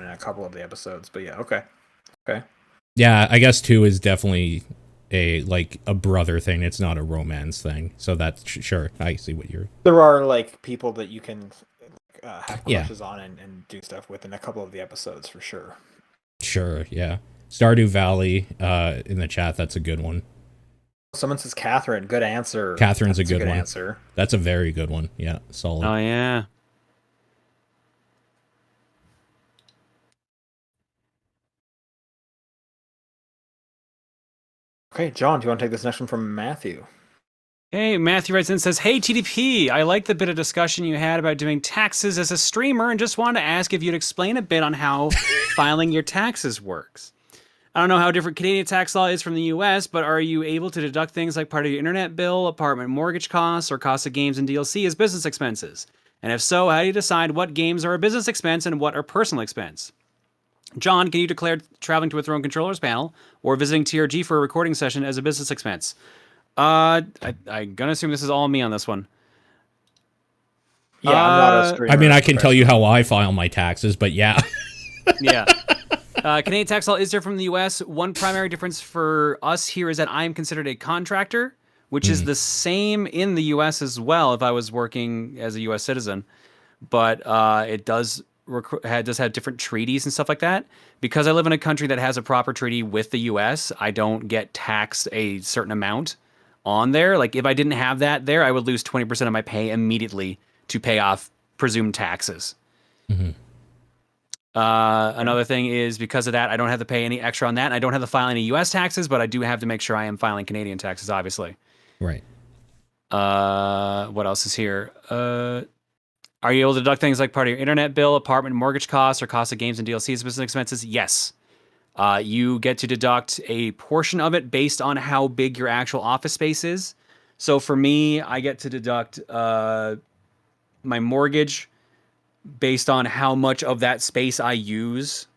in a couple of the episodes. But yeah, okay. Yeah, I guess 2 is definitely a brother thing. It's not a romance thing. So that's sure. I see what you're. There are like people that you can have crushes on and do stuff with in a couple of the episodes for sure. Sure, yeah. Stardew Valley in the chat. That's a good one. Someone says Catherine. Good answer. Catherine's a good one. Answer. That's a very good one. Yeah, solid. Oh yeah. Okay, John, do you want to take this next one from Matthew? Hey, Matthew writes in and says, hey, TDP, I like the bit of discussion you had about doing taxes as a streamer and just wanted to ask if you'd explain a bit on how filing your taxes works. I don't know how different Canadian tax law is from the US, but are you able to deduct things like part of your internet bill, apartment mortgage costs, or cost of games and DLC as business expenses? And if so, how do you decide what games are a business expense and what are personal expense? John, can you declare traveling to a Throne Controllers panel or visiting TRG for a recording session as a business expense? I'm gonna assume this is all me on this one. Yeah, I'm not a streamer. I mean, I can tell you how I file my taxes, but yeah. Yeah. Canadian tax law is different from the U.S. One primary difference for us here is that I am considered a contractor, which is the same in the U.S. as well if I was working as a U.S. citizen. But it does have different treaties and stuff like that. Because I live in a country that has a proper treaty with the U.S., I don't get taxed a certain amount on there. Like if I didn't have that there, I would lose 20% of my pay immediately to pay off presumed taxes. Mm-hmm. Another thing is because of that, I don't have to pay any extra on that. I don't have to file any U.S. taxes, but I do have to make sure I am filing Canadian taxes, obviously. Right. What else is here? Are you able to deduct things like part of your internet bill, apartment mortgage costs, or cost of games and DLCs as business expenses? Yes. You get to deduct a portion of it based on how big your actual office space is. So for me, I get to deduct my mortgage based on how much of that space I use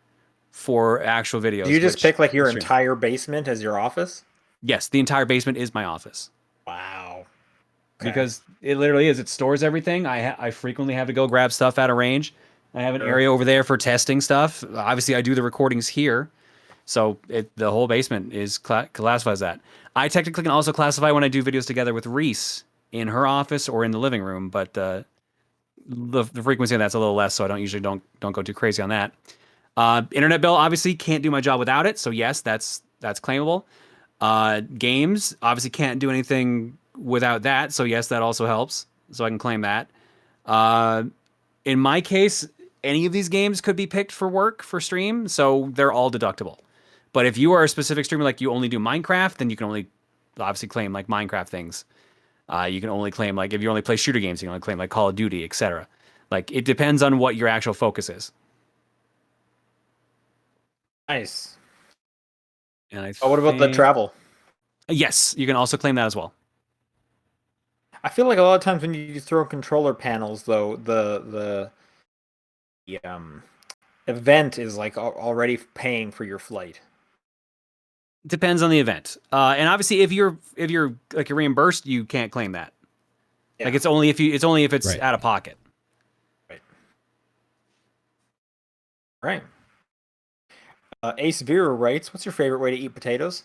for actual videos. Do you just pick like your stream. entire basement as your office? Yes, the entire basement is my office. Wow. Okay. Because it literally is. It stores everything. I frequently have to go grab stuff out of range. I have an area over there for testing stuff. Obviously, I do the recordings here. So the whole basement is classifies that. I technically can also classify when I do videos together with Reese in her office or in the living room, but the frequency of that's a little less, so I don't go too crazy on that. Internet bill obviously can't do my job without it, so yes, that's claimable. Games obviously can't do anything without that, so yes, that also helps, so I can claim that. In my case, any of these games could be picked for work for stream, so they're all deductible. But if you are a specific streamer, like you only do Minecraft, then you can only obviously claim like Minecraft things. You can only claim like if you only play shooter games, you can only claim like Call of Duty, etc. Like it depends on what your actual focus is. Nice. And what about the travel? Yes, you can also claim that as well. I feel like a lot of times when you throw controller panels, though, the event is like already paying for your flight. Depends on the event, and obviously if you're like you're reimbursed, you can't claim that. Yeah. Like it's only if it's right. out of pocket. Right. Ace Vera writes, "What's your favorite way to eat potatoes?"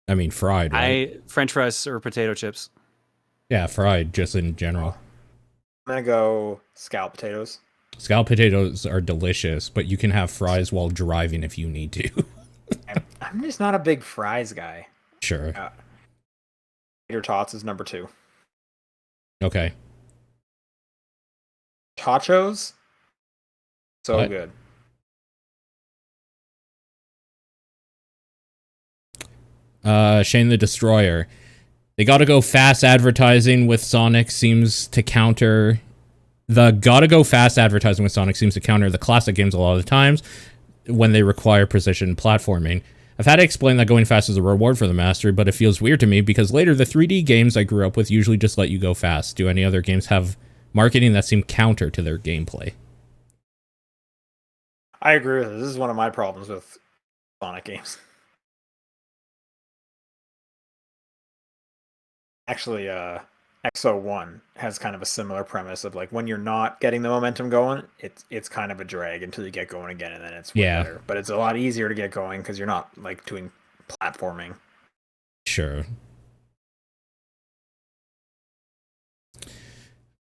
I mean, fried, right? French fries or potato chips. Yeah, fried, just in general. I'm gonna go scalloped potatoes. Scalloped potatoes are delicious, but you can have fries while driving if you need to. I'm just not a big fries guy. Sure. Tater tots is number 2. Okay. Tachos? So what? Good. Shane the Destroyer. They gotta go fast advertising with Sonic seems to counter... The gotta go fast advertising with Sonic seems to counter the classic games a lot of the times when they require precision platforming. I've had to explain that going fast is a reward for the mastery, but it feels weird to me because later the 3D games I grew up with usually just let you go fast. Do any other games have marketing that seem counter to their gameplay? I agree with this. This is one of my problems with Sonic games. Actually, Exo One has kind of a similar premise of like when you're not getting the momentum going, it's kind of a drag until you get going again, and then it's way better. But it's a lot easier to get going because you're not like doing platforming. Sure.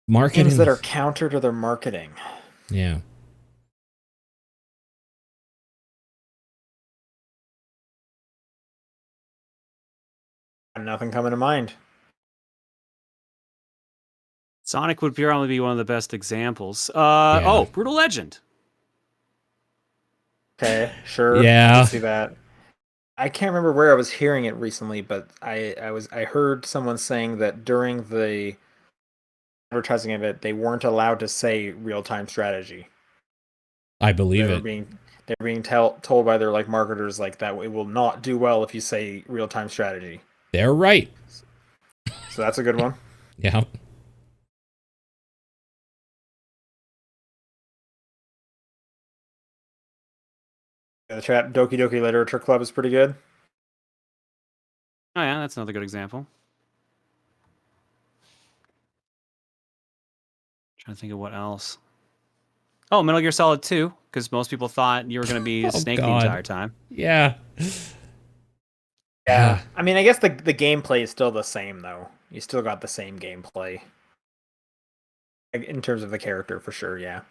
Marketing Games that are counter to their marketing. Yeah. Nothing coming to mind. Sonic would probably be one of the best examples. Oh, Brutal Legend. Okay, sure. Yeah. I see that. I can't remember where I was hearing it recently, but I heard someone saying that during the advertising of it, they weren't allowed to say real-time strategy. I believe it. They're being told by their like marketers like that it will not do well if you say real-time strategy. They're right. So that's a good one. Yeah. The chat Doki Doki Literature Club is pretty good. Oh yeah, that's another good example. Trying to think of what else. Oh, Metal Gear Solid 2, because most people thought you were going to be Snake the entire time. Yeah. Yeah. I mean, I guess the gameplay is still the same, though. You still got the same gameplay. In terms of the character, for sure, yeah.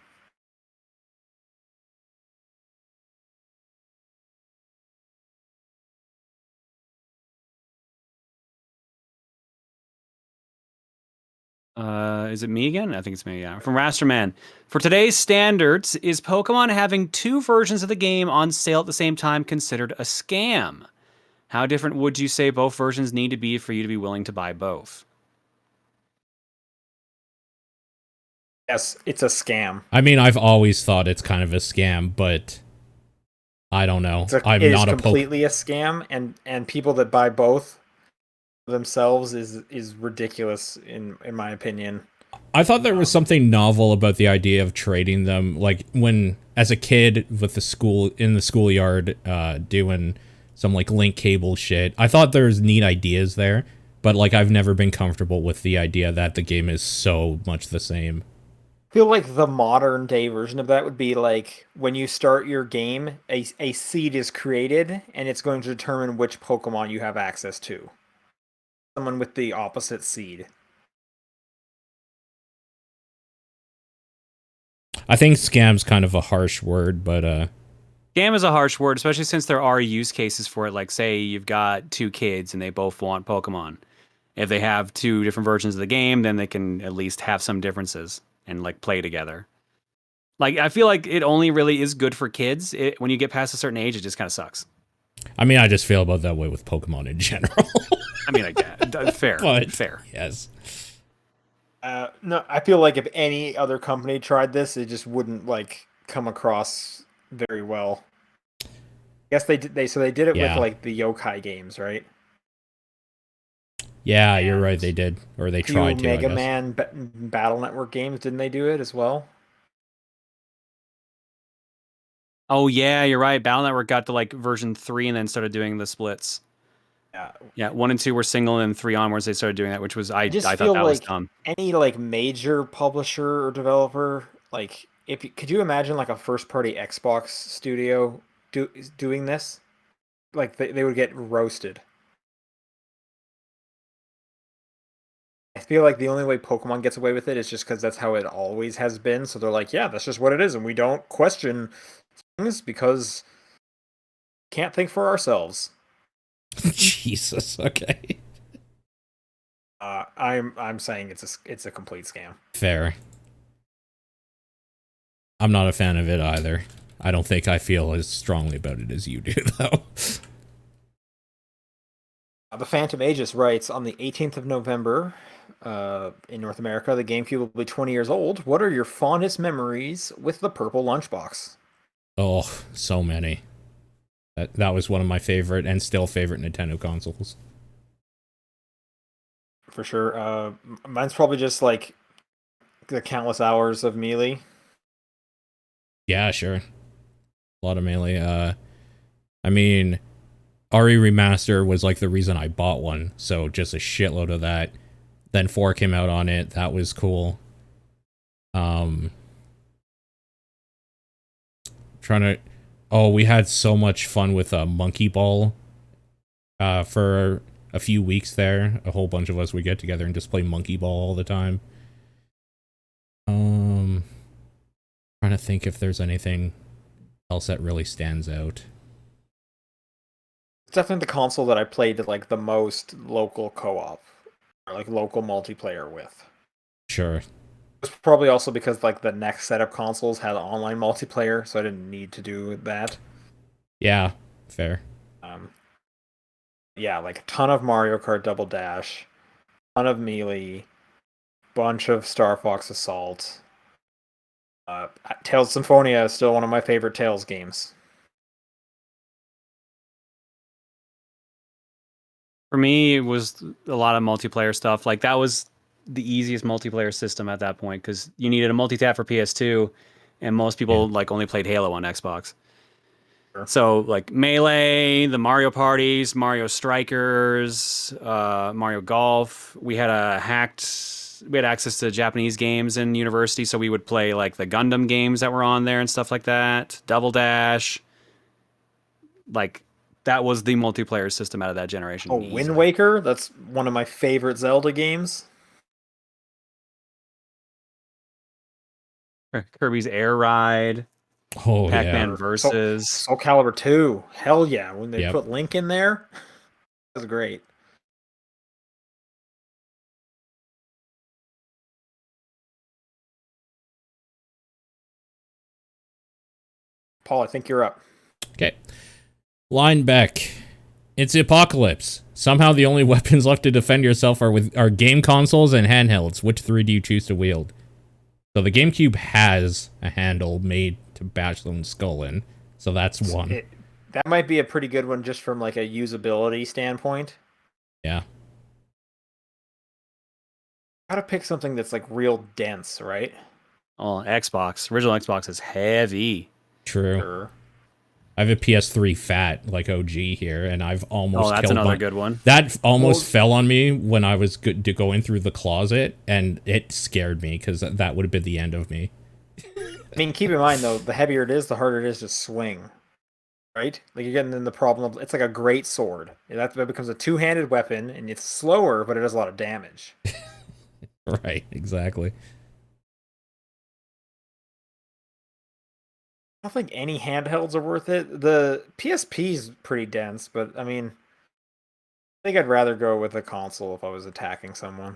Is it me again? I think it's me, yeah. From Rasterman. For today's standards, is Pokemon having 2 versions of the game on sale at the same time considered a scam? How different would you say both versions need to be for you to be willing to buy both? Yes, it's a scam. I mean, I've always thought it's kind of a scam, but I don't know. It is completely a scam, and people that buy both themselves is ridiculous in my opinion. I thought there was something novel about the idea of trading them, like when as a kid with the school in the schoolyard doing some like link cable shit. I thought there was neat ideas there, but like I've never been comfortable with the idea that the game is so much the same. I feel like the modern day version of that would be like when you start your game, a seed is created and it's going to determine which Pokemon you have access to. Someone with the opposite seed. I think scam's kind of a harsh word, but Scam is a harsh word, especially since there are use cases for it. Like, say you've got two kids and they both want Pokemon. If they have two different versions of the game, then they can at least have some differences and like play together. Like, I feel like it only really is good for kids. When you get past a certain age, it just kind of sucks. I mean, I just feel about that way with Pokemon in general. I mean, I get fair, But, fair. Yes. No, I feel like if any other company tried this, it just wouldn't like come across very well. I guess they did. So they did it Yeah. with like the yokai games, right? Yeah, you're right. They did, or they Few tried to. Mega I guess. Man Battle Network games, didn't they do it as well? Oh yeah, you're right. Battle Network got to like version 3 and then started doing the splits. Yeah. Yeah, 1 and 2 were single, and 3 onwards they started doing that, which was I just thought feel that was like dumb. any like major publisher or developer, like could you imagine like a first party Xbox studio doing this? Like they would get roasted. I feel like the only way Pokemon gets away with it is just because that's how it always has been. So they're like, yeah, that's just what it is, and we don't question things because can't think for ourselves. Jesus. Okay. I'm saying it's a complete scam. Fair. I'm not a fan of it either. I don't think I feel as strongly about it as you do, though. The Phantom Aegis writes, on the 18th of November, in North America, the GameCube will be 20 years old. What are your fondest memories with the purple lunchbox? Oh, so many. That was one of my favorite and still favorite Nintendo consoles. For sure. Mine's probably just like the countless hours of Melee. Yeah, sure. A lot of Melee. I mean, RE Remaster was like the reason I bought one, so just a shitload of that. Then 4 came out on it. That was cool. We had so much fun with Monkey Ball for a few weeks there. A whole bunch of us would get together and just play Monkey Ball all the time. Trying to think if there's anything else that really stands out. It's definitely the console that I played like the most local co-op or like local multiplayer with. Sure. It's probably also because like the next set of consoles had online multiplayer, so I didn't need to do that. Yeah, fair. Yeah, like a ton of Mario Kart Double Dash, ton of Melee, bunch of Star Fox Assault. Tales Symphonia is still one of my favorite Tales games. For me, it was a lot of multiplayer stuff. Like, that was the easiest multiplayer system at that point because you needed a multi-tap for PS2, and most people like only played Halo on Xbox. Sure. So like Melee, the Mario parties, Mario Strikers, Mario Golf. We had access to Japanese games in university, so we would play like the Gundam games that were on there and stuff like that. Double Dash. Like, that was the multiplayer system out of that generation. Oh, Wind Waker, that's one of my favorite Zelda games. Kirby's Air Ride. Oh, Pac-Man yeah. Versus. Soul Calibur 2. Hell yeah. When they Yep. put Link in there, that was great. Paul, I think you're up. Okay. Lineback. It's the apocalypse. Somehow the only weapons left to defend yourself are game consoles and handhelds. Which three do you choose to wield? So the GameCube has a handle made to bash someone's skull in. So that's one. That might be a pretty good one just from like a usability standpoint. Yeah. Gotta pick something that's like real dense, right? Oh, Xbox. Original Xbox is heavy. True. Sure. I have a PS3 Fat, like OG here, and I've almost Oh, that's killed another good one. That almost fell on me when I was going through the closet, and it scared me, because that would have been the end of me. I mean, keep in mind, though, the heavier it is, the harder it is to swing. Right? Like, you're getting in the problem of, it's like a great sword. That becomes a two-handed weapon, and it's slower, but it does a lot of damage. Right, exactly. I don't think any handhelds are worth it. The PSP is pretty dense, but I mean, I think I'd rather go with a console if I was attacking someone.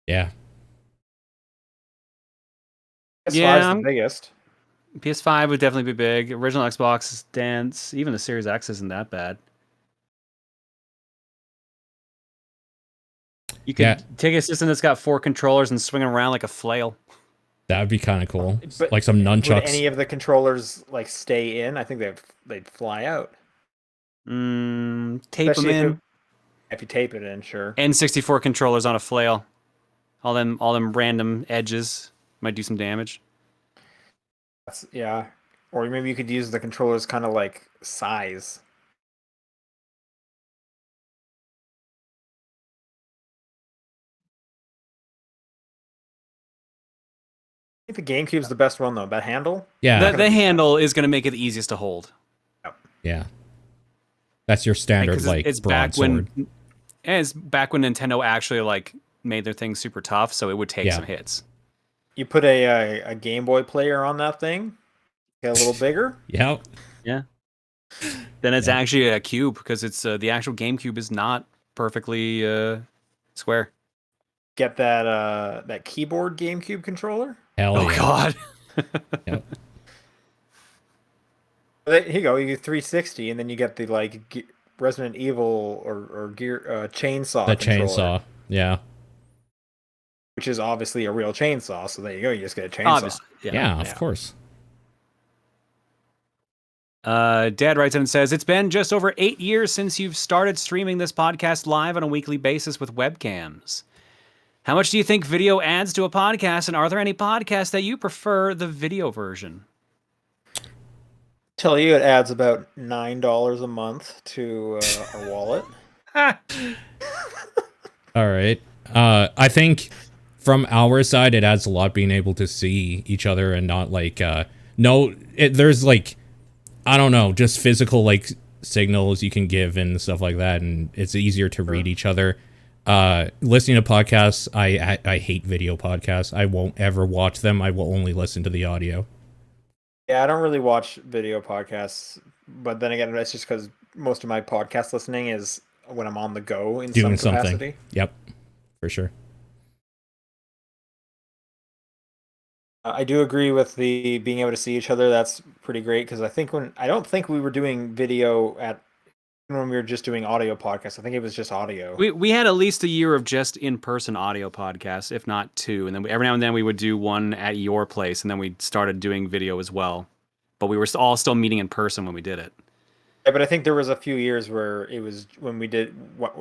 Yeah. PS5 is the biggest. PS5 would definitely be big. Original Xbox is dense. Even the Series X isn't that bad. You could take a system that's got 4 controllers and swing it around like a flail. That would be kind of cool. But like some nunchucks. Would any of the controllers like stay in? I think they'd fly out. Tape them in. If you tape it in, sure. N64 controllers on a flail. All them random edges might do some damage. Yeah. Or maybe you could use the controllers kind of like size. I think the GameCube's the best one, though. That handle? Yeah. The handle is going to make it the easiest to hold. Yep. Yeah. That's your standard, like, it's broadsword. It's back when Nintendo actually, like, made their thing super tough, so it would take some hits. You put a Game Boy player on that thing, get a little bigger. Yep. Yeah. Then it's actually a cube, because it's the actual GameCube is not perfectly square. Get that keyboard GameCube controller. Hell yeah. God. Yep. Here you go. You get 360, and then you get the like Resident Evil or gear chainsaw. The controller, chainsaw. Yeah. which is obviously a real chainsaw. So there you go. You just get a chainsaw. Obviously. Yeah, of course. Dad writes in and says, it's been just over 8 years since you've started streaming this podcast live on a weekly basis with webcams. How much do you think video adds to a podcast, and are there any podcasts that you prefer the video version? Tell you it adds about $9 a month to our wallet. All right. I think from our side, it adds a lot being able to see each other and not like, there's like, I don't know, just physical like signals you can give and stuff like that. And it's easier to read each other. Listening to podcasts, I hate video podcasts. I won't ever watch them. I will only listen to the audio. Yeah, I don't really watch video podcasts, but then again, that's just because most of my podcast listening is when I'm on the go in Doing some capacity. something. Yep, for sure. I do agree with the being able to see each other. That's pretty great because I don't think we were doing video when we were just doing audio podcasts. I think it was just audio. We had at least a year of just in-person audio podcasts, if not 2. And then every now and then we would do one at your place, and then we started doing video as well. But we were all still meeting in person when we did it. Yeah, but I think there was a few years where it was when we did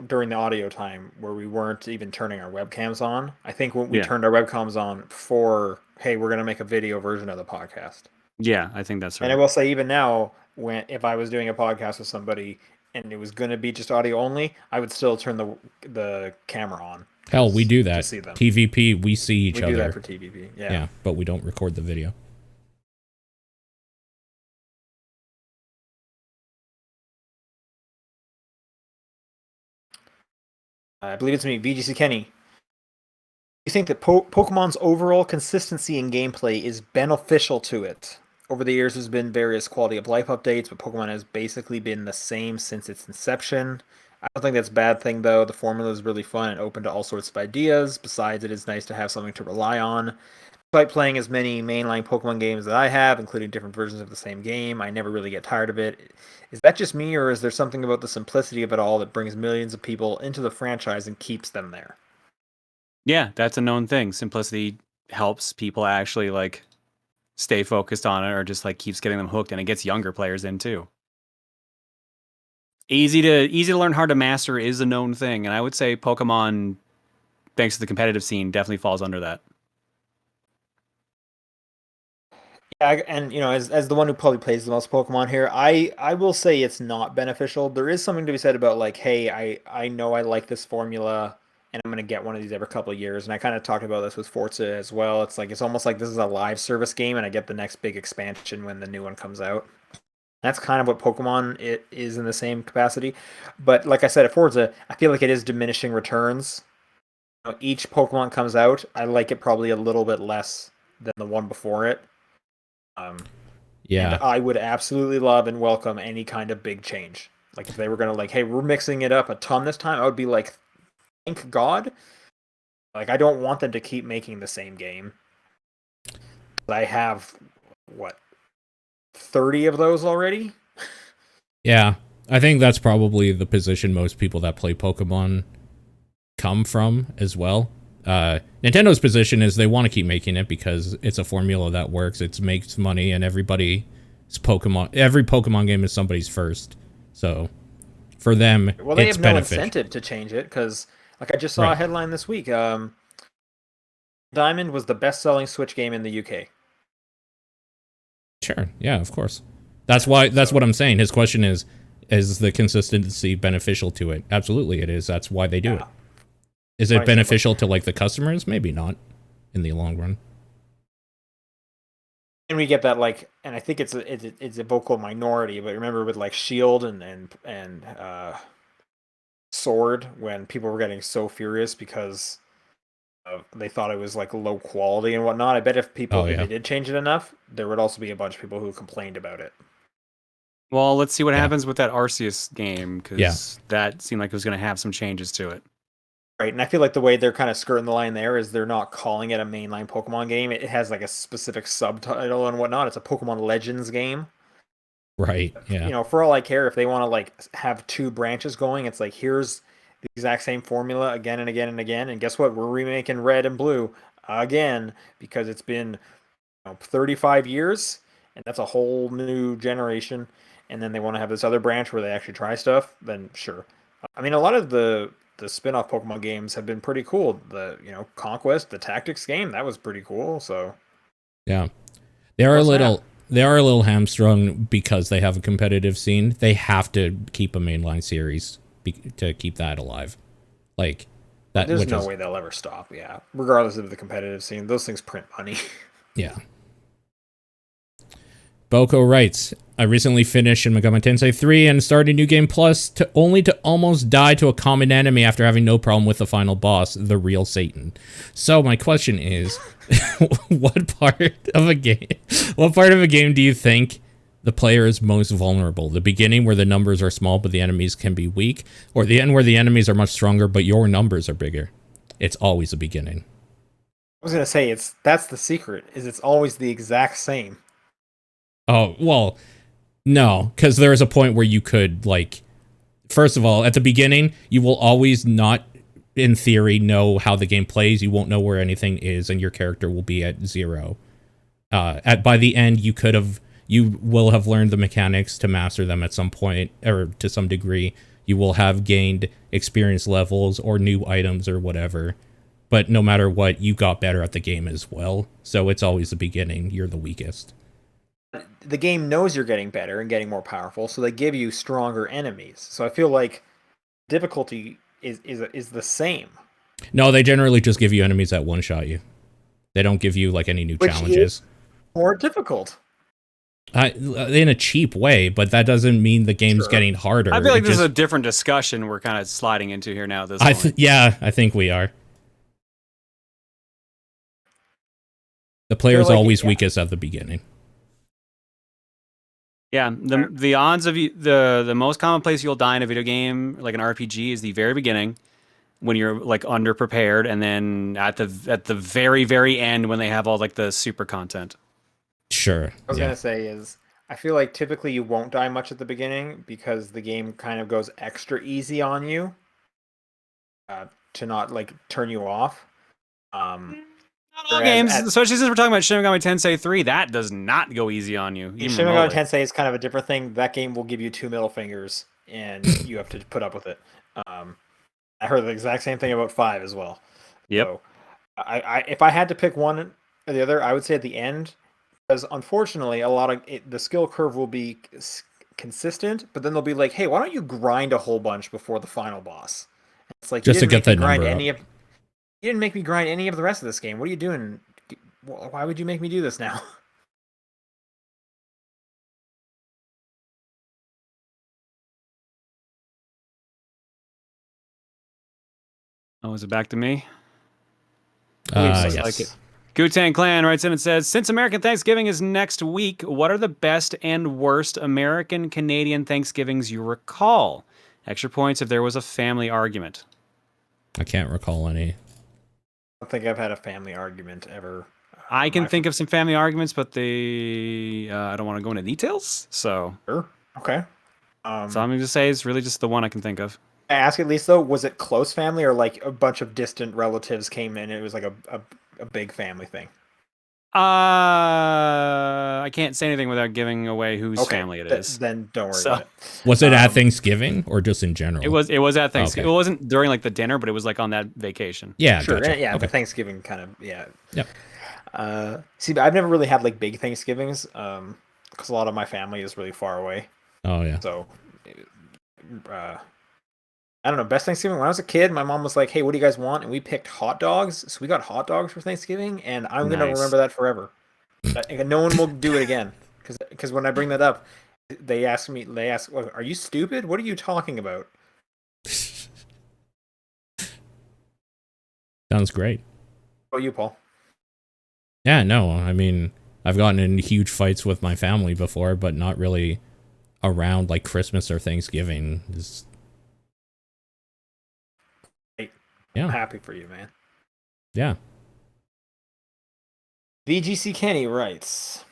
during the audio time where we weren't even turning our webcams on. I think when we turned our webcams on for, hey, we're going to make a video version of the podcast. Yeah, I think that's right. And I will say even now, if I was doing a podcast with somebody and it was going to be just audio only, I would still turn the camera on. Hell, we do that. To see them. TVP, we see each other. We do that for TVP, yeah. Yeah, but we don't record the video. I believe it's me, VGC Kenny. You think that Pokemon's overall consistency in gameplay is beneficial to it? Over the years, there's been various quality of life updates, but Pokemon has basically been the same since its inception. I don't think that's a bad thing, though. The formula is really fun and open to all sorts of ideas. Besides, it is nice to have something to rely on. Despite playing as many mainline Pokemon games that I have, including different versions of the same game, I never really get tired of it. Is that just me, or is there something about the simplicity of it all that brings millions of people into the franchise and keeps them there? Yeah, that's a known thing. Simplicity helps people actually like stay focused on it, or just like keeps getting them hooked, and it gets younger players in too. Easy to learn, hard to master is a known thing, and I would say Pokemon thanks to the competitive scene, definitely falls under that. Yeah, and as the one who probably plays the most Pokemon here, I will say it's not beneficial. There is something to be said about like, hey, I know I like this formula, and I'm gonna get one of these every couple of years. And I kind of talked about this with Forza as well. It's like it's almost like this is a live service game, and I get the next big expansion when the new one comes out. That's kind of what Pokemon it is in the same capacity. But like I said at Forza, I feel like it is diminishing returns. Each Pokemon comes out, I like it probably a little bit less than the one before it. And Yeah. I would absolutely love and welcome any kind of big change. Like if they were gonna like, hey, we're mixing it up a ton this time, I would be like, thank God. Like I don't want them to keep making the same game. I have what 30 of those already. Yeah. I think that's probably the position most people that play Pokemon come from as well. Nintendo's position is they want to keep making it because it's a formula that works. It makes money, and every Pokemon game is somebody's first. So for them, Well, they it's have no beneficial. incentive to change it because, like I just saw a headline this week. Diamond was the best-selling Switch game in the UK. Sure, yeah, of course. That's what I'm saying. His question is the consistency beneficial to it? Absolutely, it is. That's why they do it. Is it beneficial to like the customers? Maybe not in the long run. And we get that and I think it's a vocal minority. But remember with like Shield and Sword, when people were getting so furious because they thought it was like low quality and whatnot. I bet if they did change it enough, there would also be a bunch of people who complained about it. Well, let's see what happens with that Arceus game, because that seemed like it was going to have some changes to it. Right, and I feel like the way they're kind of skirting the line there is they're not calling it a mainline Pokemon game. It has like a specific subtitle and whatnot. It's a Pokemon Legends game. Right, yeah. For all I care, if they want to like have two branches going, it's like here's the exact same formula again and again and again. And guess what? We're remaking Red and Blue again because it's been 35 years, and that's a whole new generation. And then they want to have this other branch where they actually try stuff. Then sure. I mean, a lot of the spin-off Pokemon games have been pretty cool. The Conquest, the Tactics game, that was pretty cool. So yeah, they are a little hamstrung because they have a competitive scene. They have to keep a mainline series to keep that alive. Like that. There's no way they'll ever stop. Yeah, regardless of the competitive scene, those things print money. Yeah. Boko writes, I recently finished Shin Megami Tensei 3 and started New Game Plus only to almost die to a common enemy after having no problem with the final boss, the real Satan. So my question is, what part of a game do you think the player is most vulnerable? The beginning where the numbers are small but the enemies can be weak, or the end where the enemies are much stronger but your numbers are bigger? It's always the beginning. I was gonna say that's the secret. It's always the exact same. Oh, well, no, because there is a point where you could, like, first of all, at the beginning, you will always not, in theory, know how the game plays. You won't know where anything is, and your character will be at 0. By the end, you will have learned the mechanics to master them at some point, or to some degree. You will have gained experience levels or new items or whatever. But no matter what, you got better at the game as well. So it's always the beginning. You're the weakest. The game knows you're getting better and getting more powerful, so they give you stronger enemies. So I feel like difficulty is the same. No, they generally just give you enemies that one-shot you. They don't give you like any new challenges. Is more difficult. In a cheap way, but that doesn't mean the game's getting harder. I feel like this is a different discussion we're kind of sliding into here now. I think we are. The player's always weakest at the beginning. Yeah, the odds of you the most common place you'll die in a video game, like an RPG, is the very beginning, when you're like underprepared, and then at the very, very end when they have all like the super content. Sure. I was gonna say is I feel like typically you won't die much at the beginning because the game kind of goes extra easy on you to not like turn you off. Not all games, especially since we're talking about Shin Megami Tensei 3, that does not go easy on you. Shin Megami Tensei is kind of a different thing. That game will give you 2 middle fingers, and you have to put up with it. I heard the exact same thing about 5 as well. Yep. So, if I had to pick one or the other, I would say at the end, because unfortunately, a lot of the skill curve will be consistent, but then they'll be like, "Hey, why don't you grind a whole bunch before the final boss?" And it's like you Just to didn't get make me that grind number up. any of you didn't make me grind any of the rest of this game. What are you doing? Why would you make me do this now? Oh, is it back to me? Yes. Like it. Gu-Tang Clan writes in and says, since American Thanksgiving is next week, what are the best and worst American Canadian Thanksgivings you recall? Extra points if there was a family argument. I can't recall any. I don't think I've had a family argument ever. I can think of some family arguments, but I don't want to go into details. So, Sure. Okay. so I'm going to say it's really just the one I can think of. I ask at least though, was it close family or like a bunch of distant relatives came in? And it was like a big family thing. I can't say anything without giving away whose family it is. Then don't worry about it. Was it at Thanksgiving or just in general? It was at Thanksgiving. Okay. It wasn't during like the dinner, but it was like on that vacation. Yeah, Sure. gotcha. Yeah, Okay. the Thanksgiving kind of Yep. See, but I've never really had like big Thanksgivings, because a lot of my family is really far away. Oh yeah. So, I don't know. Best Thanksgiving when I was a kid, my mom was like, "Hey, what do you guys want?" And we picked hot dogs. So we got hot dogs for Thanksgiving, and I'm gonna remember that forever. No one will do it again because when I bring that up, they ask, well, "Are you stupid? What are you talking about?" Sounds great. What about you, Paul? Yeah, no, I mean, I've gotten in huge fights with my family before, but not really around like Christmas or Thanksgiving. Yeah. I'm happy for you, man. Yeah. VGC Kenny writes,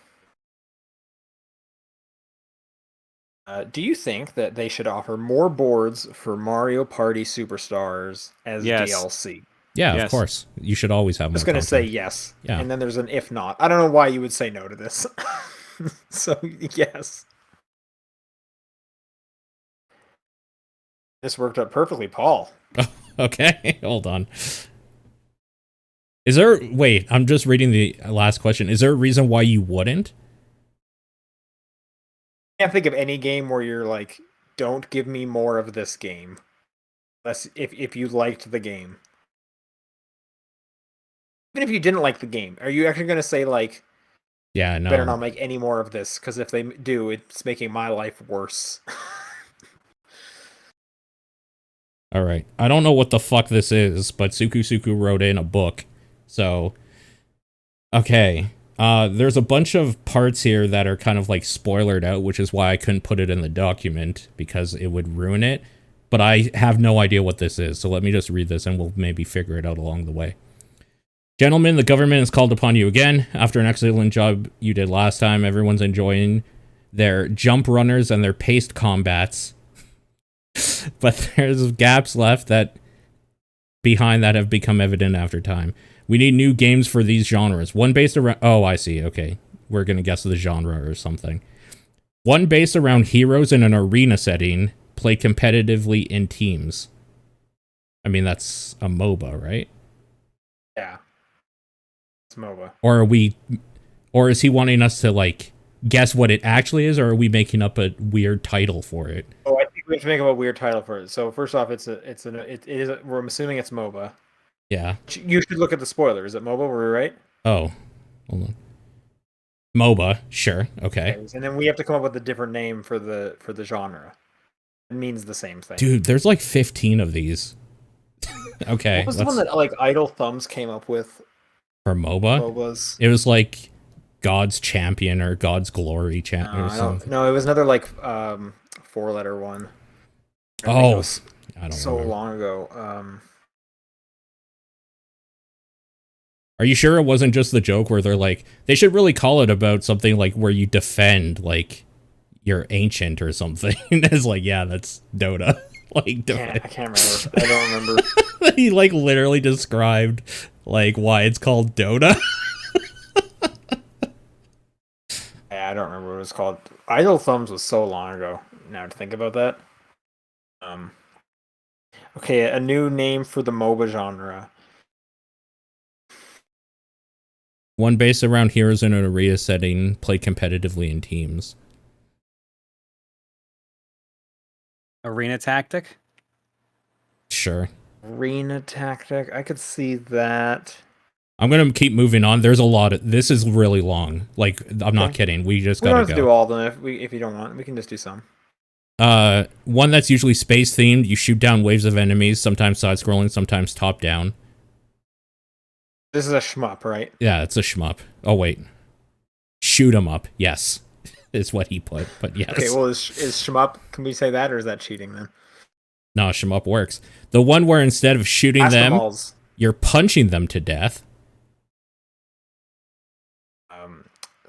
do you think that they should offer more boards for Mario Party Superstars as DLC? Yeah, of course. You should always have more. I was going to say yes. Yeah. And then there's an if not. I don't know why you would say no to this. So, yes. This worked out perfectly, Paul. Okay, hold on. Wait, I'm just reading the last question. Is there a reason why you wouldn't? I can't think of any game where you're like, don't give me more of this game. Unless if you liked the game. Even if you didn't like the game, are you actually going to say like, yeah, no, better not make any more of this? Because if they do, it's making my life worse. All right. I don't know what the fuck this is, but Suku wrote in a book. So, okay. There's a bunch of parts here that are kind of like spoilered out, which is why I couldn't put it in the document because it would ruin it. But I have no idea what this is. So let me just read this and we'll maybe figure it out along the way. Gentlemen, the government has called upon you again. After an excellent job you did last time, everyone's enjoying their jump runners and their paced combats. But there's gaps left behind that have become evident after time. We need new games for these genres. One based around... Oh, I see. Okay. We're going to guess the genre or something. One based around heroes in an arena setting, played competitively in teams. I mean, that's a MOBA, right? Yeah. It's MOBA. Or is he wanting us to, like, guess what it actually is, or are we making up a weird title for it? Oh, I think we have to make up a weird title for it. So first off, we're assuming it's MOBA. Yeah. You should look at the spoiler. Is it MOBA? Were we right? Oh, hold on. MOBA, sure, okay. And then we have to come up with a different name for the genre. It means the same thing. Dude, there's like 15 of these. Okay. What was the one that like Idle Thumbs came up with for MOBA? MOBAs? It was like God's Champion or God's Glory Champion or something. No, it was another like 4-letter one. I don't know. So long ago. Are you sure it wasn't just the joke where they're like, they should really call it about something like where you defend like you're ancient or something? It's like, yeah, that's Dota. Like, I can't remember. I don't remember. He like literally described like why it's called Dota. Yeah, I don't remember what it was called. Idle Thumbs was so long ago. Now to think about that. Okay, a new name for the MOBA genre. One based around heroes in an arena setting, played competitively in teams. Arena tactic. Sure. Arena tactic. I could see that. I'm gonna keep moving on. There's a lot of this is really long. Like I'm not kidding. We just We don't gotta have to go. do all of them if you don't want. We can just do some. One that's usually space themed. You shoot down waves of enemies. Sometimes side scrolling. Sometimes top down. This is a shmup, right? Yeah, it's a shmup. Oh wait, shoot 'em up. Yes, is what he put. But yes. Okay. Well, is shmup? Can we say that, or is that cheating then? No, shmup works. The one where instead of shooting them, Basketballs. you're punching them to death.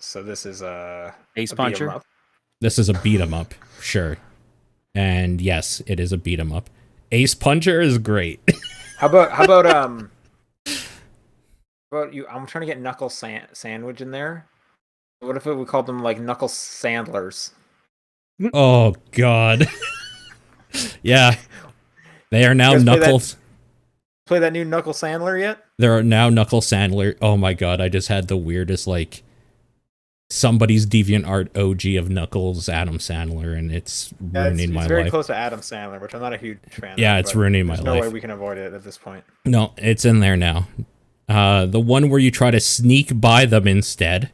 So this is a Ace beat 'em puncher. up. This is a beat 'em up, sure. And yes, it is a beat 'em up. Ace Puncher is great. How about you? I'm trying to get Knuckle Sandwich in there. What if we called them like Knuckle Sandlers? Oh God. Yeah, they are now You guys play Knuckles. Play that new Knuckle Sandler yet? There are now Knuckle Sandler. Oh my God, I just had the weirdest like somebody's DeviantArt OG of Knuckles Adam Sandler, and it's ruining my it's very life. close to Adam Sandler, which I'm not a huge fan of. Yeah, it's but ruining my there's no life. way we can avoid it at this point. No, it's in there now. The one where you try to sneak by them instead.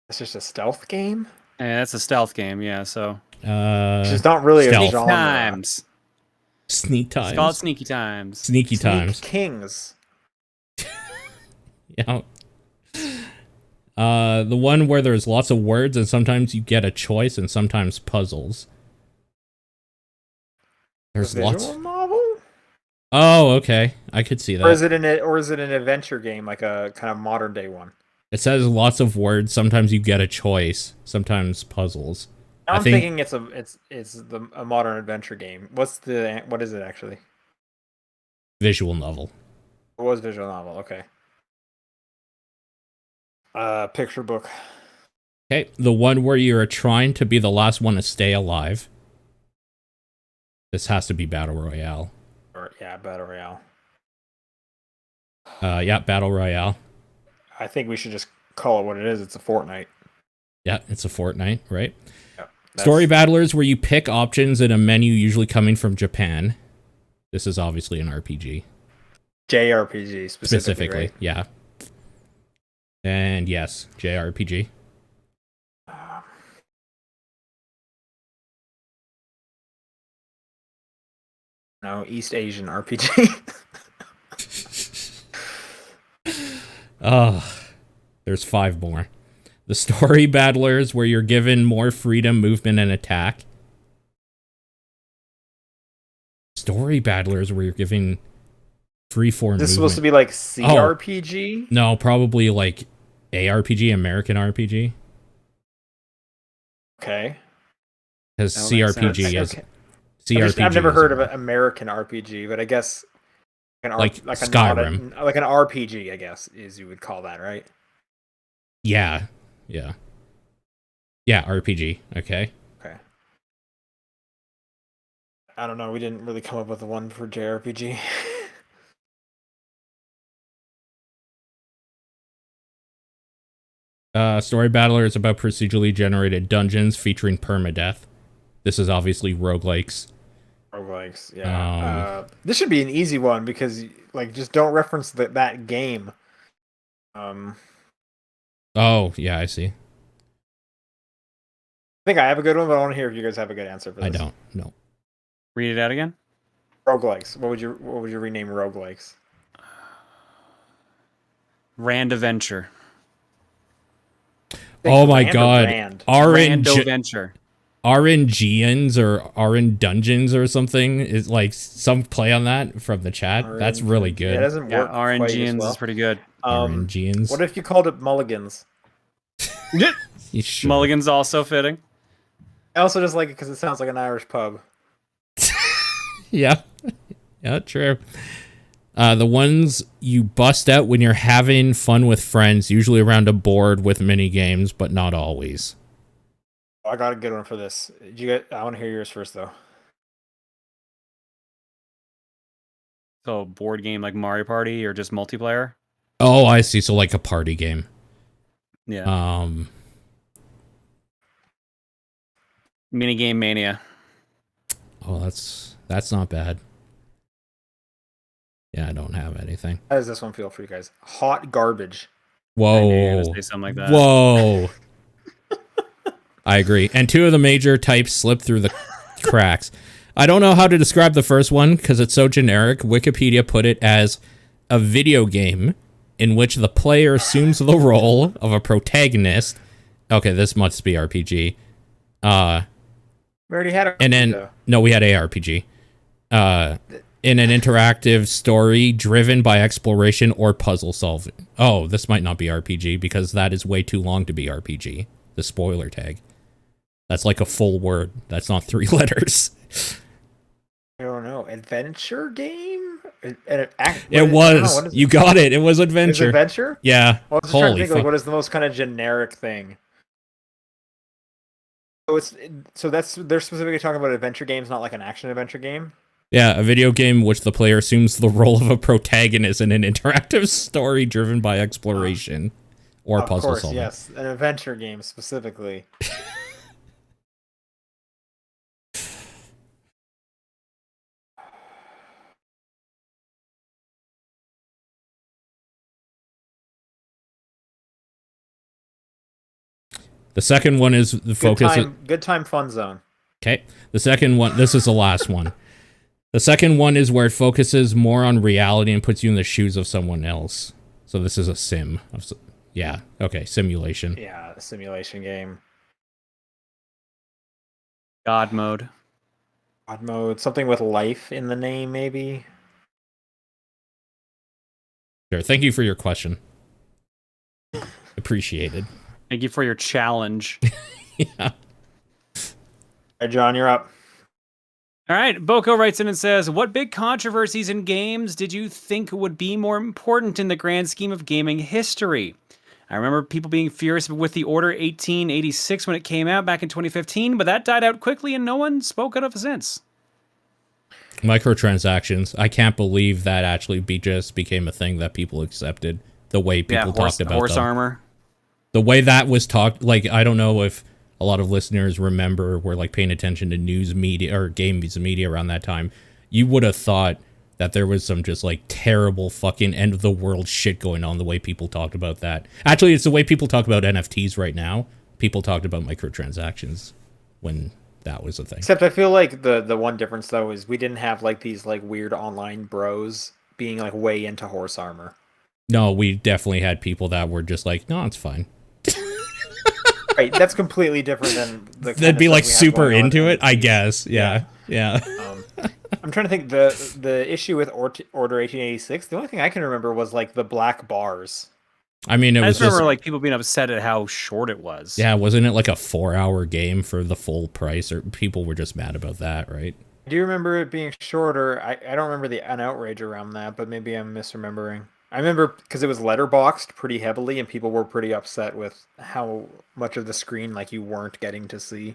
It's just a stealth game. Yeah, that's a stealth game. Yeah, so It's just not really stealth. a genre. times. Sneak times. It's called sneaky times. Sneaky Sneak times. Kings. Yeah. The one where there's lots of words and sometimes you get a choice and sometimes puzzles. There's A lots. visual novel? Oh, okay. I could see Or is that. it an adventure game, like a kind of modern day one? It says lots of words. Sometimes you get a choice. Sometimes puzzles. I'm I think thinking it's a modern adventure game. What is it actually? visual novel. It was visual novel. Okay. Picture book. Okay, the one where you're trying to be the last one to stay alive. This has to be Battle Royale. Or yeah, Battle Royale. Yeah, Battle Royale. I think we should just call it what it is. It's a Fortnite. Yeah, it's a Fortnite, right? Yep. Story Battlers, where you pick options in a menu usually coming from Japan. This is obviously an RPG. JRPG specifically. Right? Yeah. And yes, JRPG. No, East Asian RPG. Oh, there's 5 more. The Story Battlers, where you're given more freedom, movement, and attack. Story Battlers, where you're given free form. This is supposed to be like CRPG? No, probably like ARPG, American RPG. Okay. Because That makes sense. CRPG is Okay. CRPG. I've never is heard of an American RPG, but I guess like Skyrim. like an RPG, I guess, is you would call that, right? Yeah. Yeah, RPG. Okay. Okay. I don't know. We didn't really come up with one for JRPG. Story Battler is about procedurally generated dungeons featuring permadeath. This is obviously roguelikes. Roguelikes, yeah. This should be an easy one because, like, just don't reference that game. Oh, yeah, I see. I think I have a good one, but I want to hear if you guys have a good answer for this. I don't. No. Read it out again. Roguelikes. What would you rename roguelikes? Rand Adventure. Oh my Rand or God. Rand? Rando Adventure. RNGians or RN Dungeons or something is like some play on that from the chat. That's really Yeah, it good. doesn't Yeah, work. quite as RNGians well. is pretty good. RNGians. What if you called it Mulligans? You sure? Mulligan's also fitting. I also just like it because it sounds like an Irish pub. Yeah. Yeah, true. The ones you bust out when you're having fun with friends, usually around a board with mini games, but not always. I got a good one for this. I want to hear yours first, though. So a board game like Mario Party or just multiplayer? Oh, I see. So like a party game. Yeah. Minigame Mania. Oh, that's not bad. Yeah, I don't have anything. How does this one feel for you guys? Hot garbage. Whoa. I knew you were gonna say something like that. Whoa. I agree. And two of the major types slip through the cracks. I don't know how to describe the first one because it's so generic. Wikipedia put it as a video game in which the player assumes the role of a protagonist. Okay, this must be RPG. We already had a And then no, we had ARPG. In an interactive story driven by exploration or puzzle solving. Oh, this might not be RPG because that is way too long to be RPG. The spoiler tag. That's like a full word. That's not 3 letters. I don't know. Adventure game? It was. You got it. It was adventure. Adventure? Yeah. Well, I was just trying to think like what is the most kind of generic thing. So they're specifically talking about adventure games, not like an action adventure game. Yeah, a video game in which the player assumes the role of a protagonist in an interactive story driven by exploration or puzzle solving. Yes, an adventure game specifically. The second one is the focus. Good time fun zone. Okay. The second one, this is the last one. The second one is where it focuses more on reality and puts you in the shoes of someone else. So this is a sim. Yeah. Okay. Simulation. Yeah, a simulation game. God mode. God mode. Something with life in the name, maybe. Sure. Thank you for your question. Appreciated. Thank you for your challenge. Yeah. All right, John, you're up. All right, Boko writes in and says, what big controversies in games did you think would be more important in the grand scheme of gaming history? I remember people being furious with the Order 1886 when it came out back in 2015, but that died out quickly and no one spoke of it since. Microtransactions. I can't believe that actually just became a thing that people accepted. The way people talked about horse them. armor. The way that was talked, like, I don't know if a lot of listeners remember were like paying attention to news media or games media around that time. You would have thought that there was some just like terrible fucking end of the world shit going on the way people talked about that. Actually, it's the way people talk about NFTs right now. People talked about microtransactions when that was a thing. Except I feel like the one difference though is we didn't have like these like weird online bros being like way into horse armor. No, we definitely had people that were just like, no, it's fine. Right, that's completely different than the. They'd be like super into it, I guess. Yeah. I'm trying to think the issue with Order 1886. The only thing I can remember was like the black bars. I mean, I just remember like people being upset at how short it was. Yeah, wasn't it like a 4-hour game for the full price? Or people were just mad about that, right? Do you remember it being shorter? I don't remember an outrage around that, but maybe I'm misremembering. I remember because it was letterboxed pretty heavily, and people were pretty upset with how much of the screen like you weren't getting to see.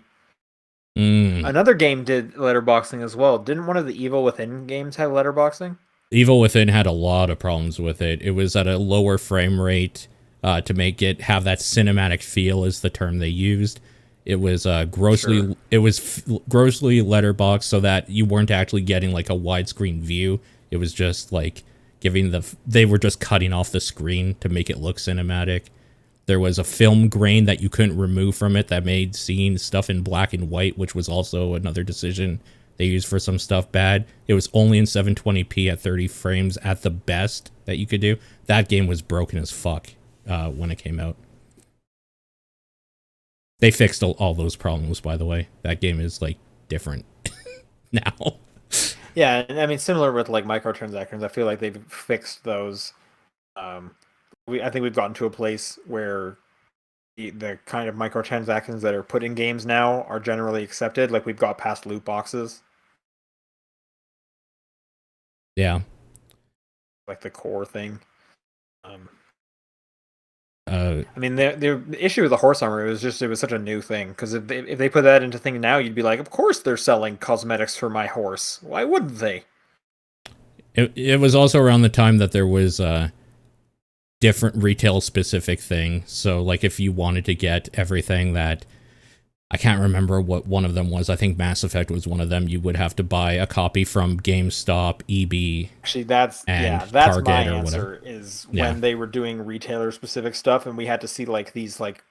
Another game did letterboxing as well. Didn't one of the Evil Within games have letterboxing? Evil Within had a lot of problems with it. It was at a lower frame rate to make it have that cinematic feel, is the term they used. It was grossly letterboxed so that you weren't actually getting like a widescreen view. It was just like they were just cutting off the screen to make it look cinematic. There was a film grain that you couldn't remove from it that made seeing stuff in black and white, which was also another decision they used for some stuff bad. It was only in 720p at 30 frames at the best that you could do. That game was broken as fuck when it came out. They fixed all those problems, by the way. That game is like different now. Yeah, I mean, similar with like microtransactions, I feel like they've fixed those. I think we've gotten to a place where the kind of microtransactions that are put in games now are generally accepted. Like we've got past loot boxes. Yeah. Like the core thing. I mean, the issue with the horse armor it was such a new thing because if they put that into thing now, you'd be like, of course they're selling cosmetics for my horse. Why wouldn't they? It was also around the time that there was different retail specific thing. So like if you wanted to get everything that, I can't remember what one of them was. I think Mass Effect was one of them. You would have to buy a copy from GameStop, EB. Actually, that's and that's Target my or answer. whatever. Is Yeah. when they were doing retailer specific stuff, and we had to see like these like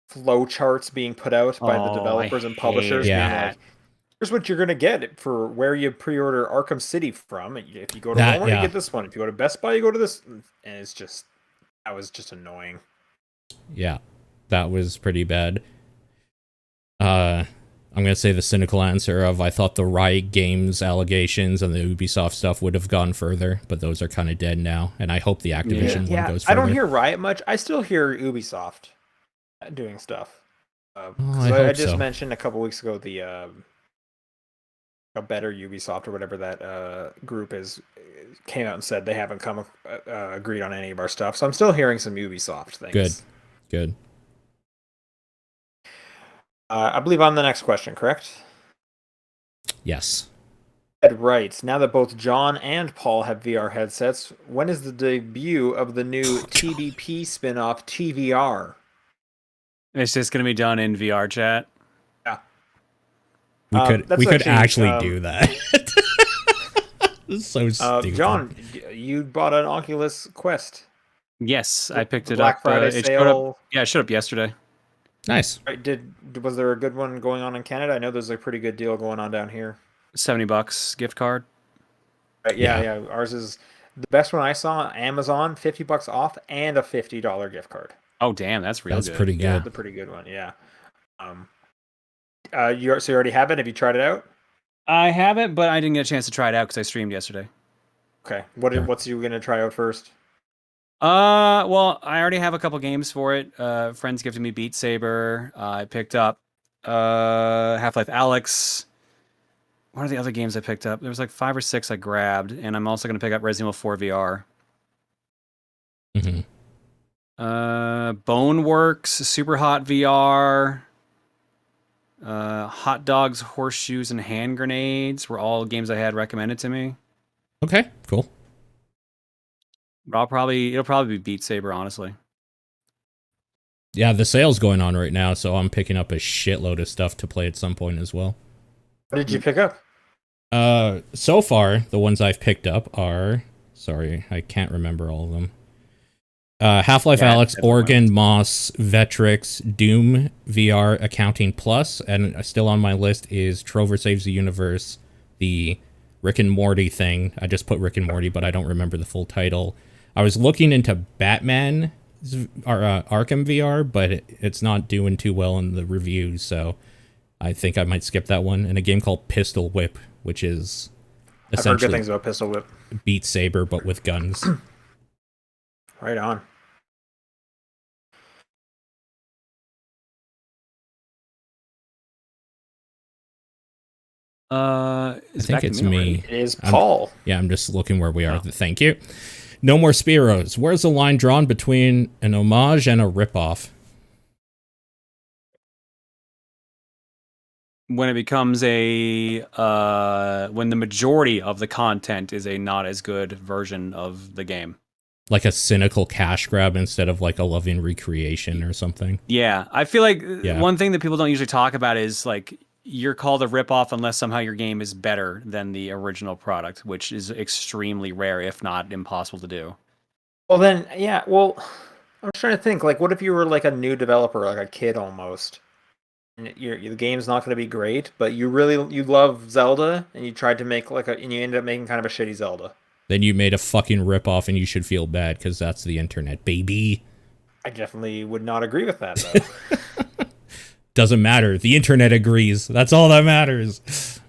flow charts being put out by the Oh, I developers and publishers, hated Yeah. being that. like, "Here's what you're gonna get for where you pre-order Arkham City from. If you go to That, Walmart, you yeah. get this one. If you go to Best Buy, you go to this." And it's just that was just annoying. Yeah. That was pretty bad. I'm going to say the cynical answer of I thought the Riot Games allegations and the Ubisoft stuff would have gone further, but those are kind of dead now, and I hope the Activision one goes I further. don't hear Riot much. I still hear Ubisoft doing stuff. Because I I hope just so. mentioned a couple weeks ago the a better Ubisoft or whatever that group is came out and said they haven't come agreed on any of our stuff. So I'm still hearing some Ubisoft things. Good. I believe on the next question, correct? Yes. Ed writes, now that both John and Paul have VR headsets, when is the debut of the new TDP spin-off TVR? It's just gonna be done in VR chat. Yeah. We could actually do that. It's so stupid. John, you bought an Oculus Quest. Yes, I picked it Black up. Friday It sale. showed up. Yeah, it showed up yesterday. Nice. Right, was there a good one going on in Canada? I know there's a pretty good deal going on down here. $70 gift card. Right, yeah. Ours is the best one I saw on Amazon, $50 off and a $50 gift card. Oh damn, that's real. That's good. pretty good. Yeah, the pretty good one. Yeah. You already have it? Have you tried it out? I haven't, but I didn't get a chance to try it out because I streamed yesterday. Okay. Sure. What's you gonna try out first? Well, I already have a couple games for it. Friends gifted me Beat Saber. I picked up Half-Life Alyx. What are the other games I picked up? There was like 5 or 6 I grabbed, and I'm also gonna pick up Resident Evil 4 VR. Mm-hmm. Boneworks, Super Hot VR. Hot Dogs, Horseshoes, and Hand Grenades were all games I had recommended to me. Okay, cool. It'll probably be Beat Saber, honestly. Yeah, the sale's going on right now, so I'm picking up a shitload of stuff to play at some point as well. What did you pick up? So far, the ones I've picked up are... Sorry, I can't remember all of them. Half-Life Alyx, Oregon, Moss, Vectrix, Doom, VR, Accounting Plus, and still on my list is Trover Saves the Universe, the Rick and Morty thing. I just put Rick and Morty, but I don't remember the full title. I was looking into Batman Arkham VR, but it's not doing too well in the reviews, so I think I might skip that one. And a game called Pistol Whip, which is I've heard good essentially things about Pistol Whip. Beat Saber, but with guns. Right on. I think it's me. It is Paul. I'm just looking where we are. Oh. Thank you. No more Spiros. Where's the line drawn between an homage and a ripoff? When it becomes when the majority of the content is a not as good version of the game. Like a cynical cash grab instead of like a loving recreation or something. Yeah, I feel like one thing that people don't usually talk about is like you're called a ripoff unless somehow your game is better than the original product, which is extremely rare, if not impossible to do. Well then, yeah, well, I'm trying to think, like, what if you were like a new developer, like a kid almost, and the game's not going to be great, but you love Zelda, and you tried to make and you ended up making kind of a shitty Zelda. Then you made a fucking ripoff and you should feel bad because that's the internet, baby. I definitely would not agree with that, though. Doesn't matter. The internet agrees. That's all that matters.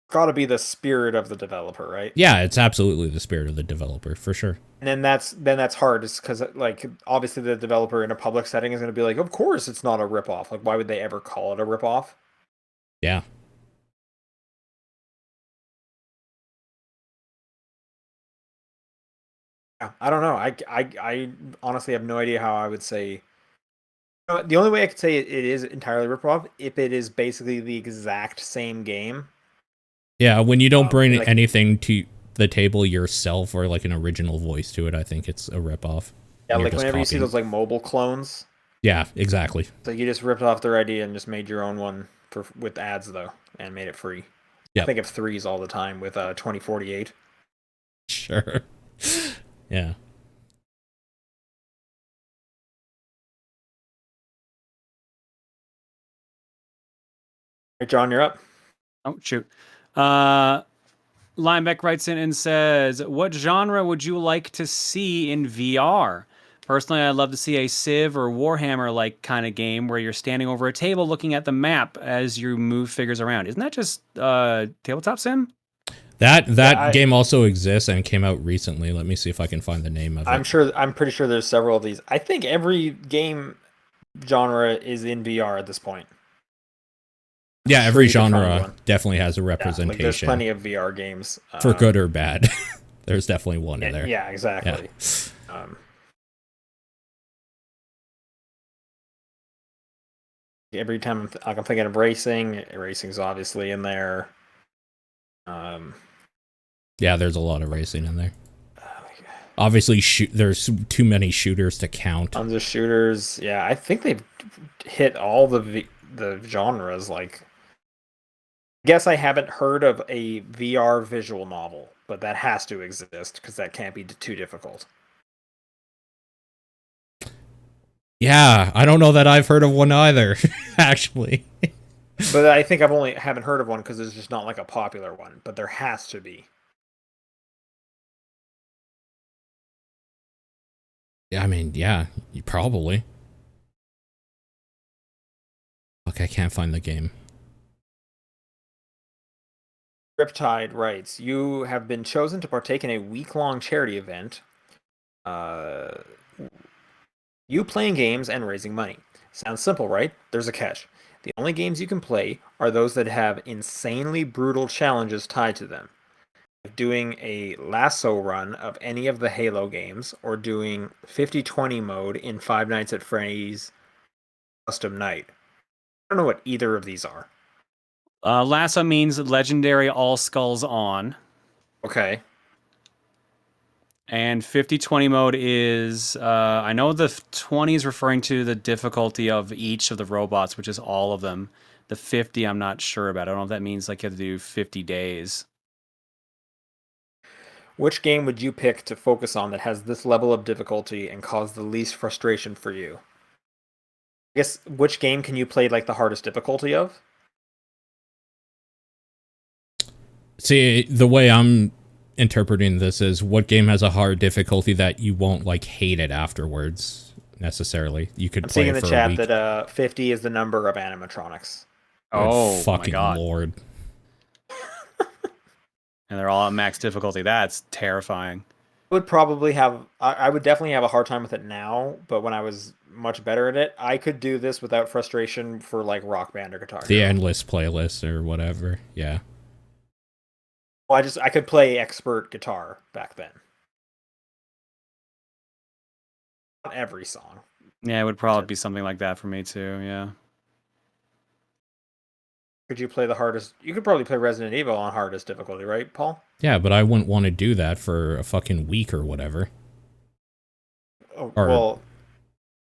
Gotta be the spirit of the developer, right? Yeah, it's absolutely the spirit of the developer, for sure. And then that's hard, just because like obviously the developer in a public setting is going to be like, of course it's not a ripoff. Like, why would they ever call it a ripoff? Yeah. I don't know. I honestly have no idea how I would say. The only way I could say it is entirely ripoff if it is basically the exact same game, Yeah, when you don't bring like, anything to the table yourself or like an original voice to it, I think it's a ripoff. yeah, You're like just whenever you see copying. those like mobile clones, Yeah, exactly. so you just ripped off their idea and just made your own one with ads though, and made it free. I Yep. think of threes all the time with 2048. Sure. Yeah. Hey, John, you're up. Oh, shoot. Lineback writes in and says, what genre would you like to see in VR? Personally, I'd love to see a Civ or Warhammer-like kind of game where you're standing over a table looking at the map as you move figures around. Isn't that just tabletop sim? That game also exists and came out recently. Let me see if I can find the name of it. I'm pretty sure there's several of these. I think every game genre is in VR at this point. Yeah, every you can find genre one. definitely has a Yeah, representation. like there's plenty of VR games. For good or bad. There's definitely one in there. Yeah, exactly. Yeah. Every time I'm thinking of racing's obviously in there. Yeah, there's a lot of racing in there. Obviously, there's too many shooters to count. Tons of shooters. Yeah, I think they've hit all the genres. Like, I guess I haven't heard of a VR visual novel, but that has to exist because that can't be too difficult. Yeah, I don't know that I've heard of one either, actually. But I think haven't heard of one because there's just not like a popular one. But there has to be. I mean, yeah, probably. Look, I can't find the game. Riptide writes, you have been chosen to partake in a week-long charity event. You playing games and raising money. Sounds simple, right? There's a catch. The only games you can play are those that have insanely brutal challenges tied to them. Doing a lasso run of any of the Halo games, or doing 50-20 mode in Five Nights at Freddy's Custom Night. I don't know what either of these are. Lasso means legendary all skulls on. Okay. And 50-20 mode is, I know the 20 is referring to the difficulty of each of the robots, which is all of them. The 50, I'm not sure about. I don't know if that means like you have to do 50 days. Which game would you pick to focus on that has this level of difficulty and cause the least frustration for you? I guess, which game can you play like the hardest difficulty of? See, the way I'm interpreting this is what game has a hard difficulty that you won't like hate it afterwards necessarily. You could play seeing it in for the chat a week. that 50 is the number of animatronics. Oh, fucking my God. Lord. And they're all at max difficulty. That's terrifying. I would definitely have a hard time with it now, but when I was much better at it, I could do this without frustration for like Rock Band or Guitar The Hero. endless playlist or whatever. Yeah. Well, I could play expert guitar back then. Not every song. Yeah, it would probably be something like that for me too, yeah. Could you play the hardest? You could probably play Resident Evil on hardest difficulty, right, Paul? Yeah, but I wouldn't want to do that for a fucking week or whatever. Oh, Or- well,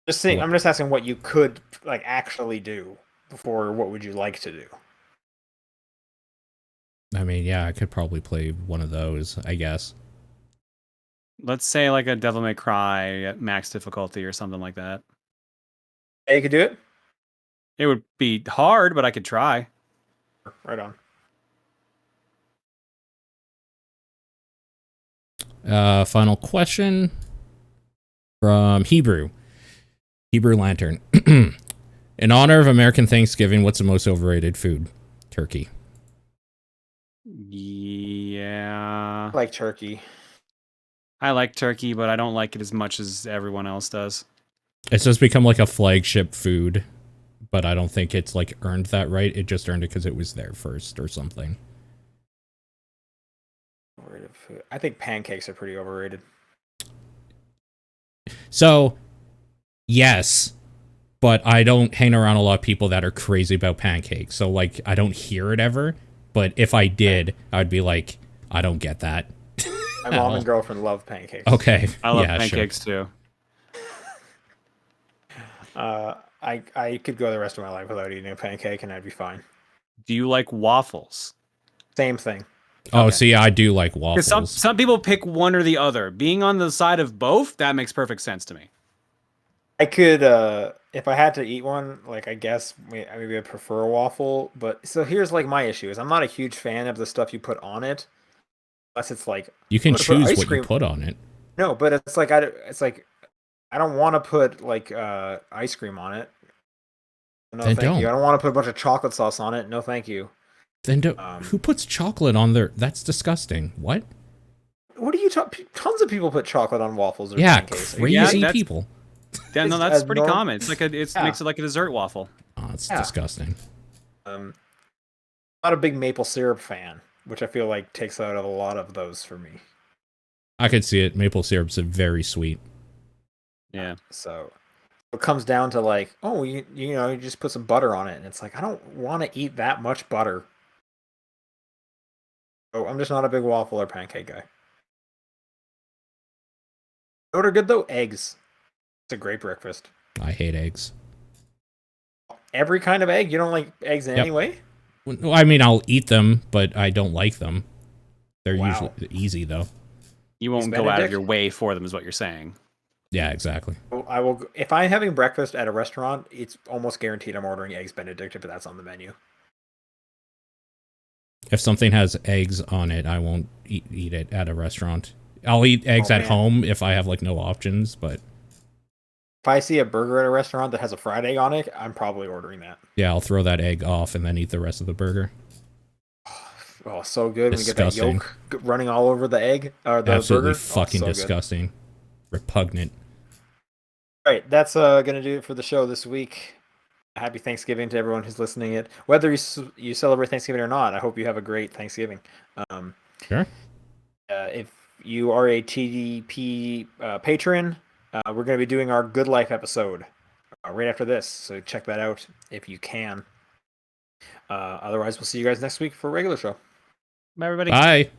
just saying. What? I'm just asking what you could like actually do before. What would you like to do? I mean, yeah, I could probably play one of those, I guess. Let's say like a Devil May Cry at max difficulty or something like that. Yeah, you could do it. It would be hard, but I could try. Right on. Final question from Hebrew Lantern. In honor of American Thanksgiving, what's the most overrated food? Turkey. Yeah. I like turkey. I like turkey, but I don't like it as much as everyone else does. It's just become like a flagship food, but I don't think it's like earned that right. It just earned it because it was there first or something. Overrated food. I think pancakes are pretty overrated. So, yes, but I don't hang around a lot of people that are crazy about pancakes. So, like, I don't hear it ever. But if I did, I'd be like, I don't get that. My mom and girlfriend love pancakes. Okay. I love yeah, pancakes too. I could go the rest of my life without eating a pancake and I'd be fine. Do you like waffles? Same thing. Oh, Okay. see, I do like Because waffles. some people pick one or the other. Being on the side of both, that makes perfect sense to me. I could, if I had to eat one, like I guess maybe I'd prefer a waffle. But so here's like my issue is I'm not a huge fan of the stuff you put on it, unless it's like You can I'm gonna put choose ice what you cream. put on it. No, but it's like I don't want to put like ice cream on it. No, Then thank you. I don't. don't want to put a bunch of chocolate sauce on it. No, thank you. Then don't. Who puts chocolate on their? That's disgusting. What? What are you talking? Tons of people put chocolate on waffles or Yeah, pancakes. crazy Yeah, people. Yeah, no, It's that's a pretty common. It's like Yeah. makes it like a dessert waffle. Oh, it's Yeah. disgusting. Not a big maple syrup fan, which I feel like takes out a lot of those for me. I could see it. Maple syrup's very sweet. Yeah. So it comes down to like, oh, you know, you just put some butter on it, and it's like I don't want to eat that much butter. So I'm just not a big waffle or pancake guy. What are good though? Eggs. It's a great breakfast. I hate eggs. Every kind of egg. You don't like eggs in Yep. any way? Well, I mean, I'll eat them, but I don't like them. They're Wow. usually easy though. You won't Eggs go out of Benedict? your way for them, is what you're saying. Yeah, exactly. I will. If I'm having breakfast at a restaurant, it's almost guaranteed I'm ordering eggs Benedict if that's on the menu. If something has eggs on it, I won't eat it at a restaurant. I'll eat eggs Oh, at man. home if I have like no options, but If I see a burger at a restaurant that has a fried egg on it, I'm probably ordering that. yeah, I'll throw that egg off and then eat the rest of the burger. Oh, so good when you get that Disgusting. yolk running all over the egg or the Absolutely burger. fucking so good. disgusting. Repugnant. All right, that's gonna do it for the show this week. Happy Thanksgiving to everyone who's listening. It whether you celebrate Thanksgiving or not, I hope you have a great Thanksgiving. Sure. If you are a TDP patron, we're going to be doing our Good Life episode right after this, so check that out if you can. Otherwise, we'll see you guys next week for a regular show. Bye, everybody. Bye.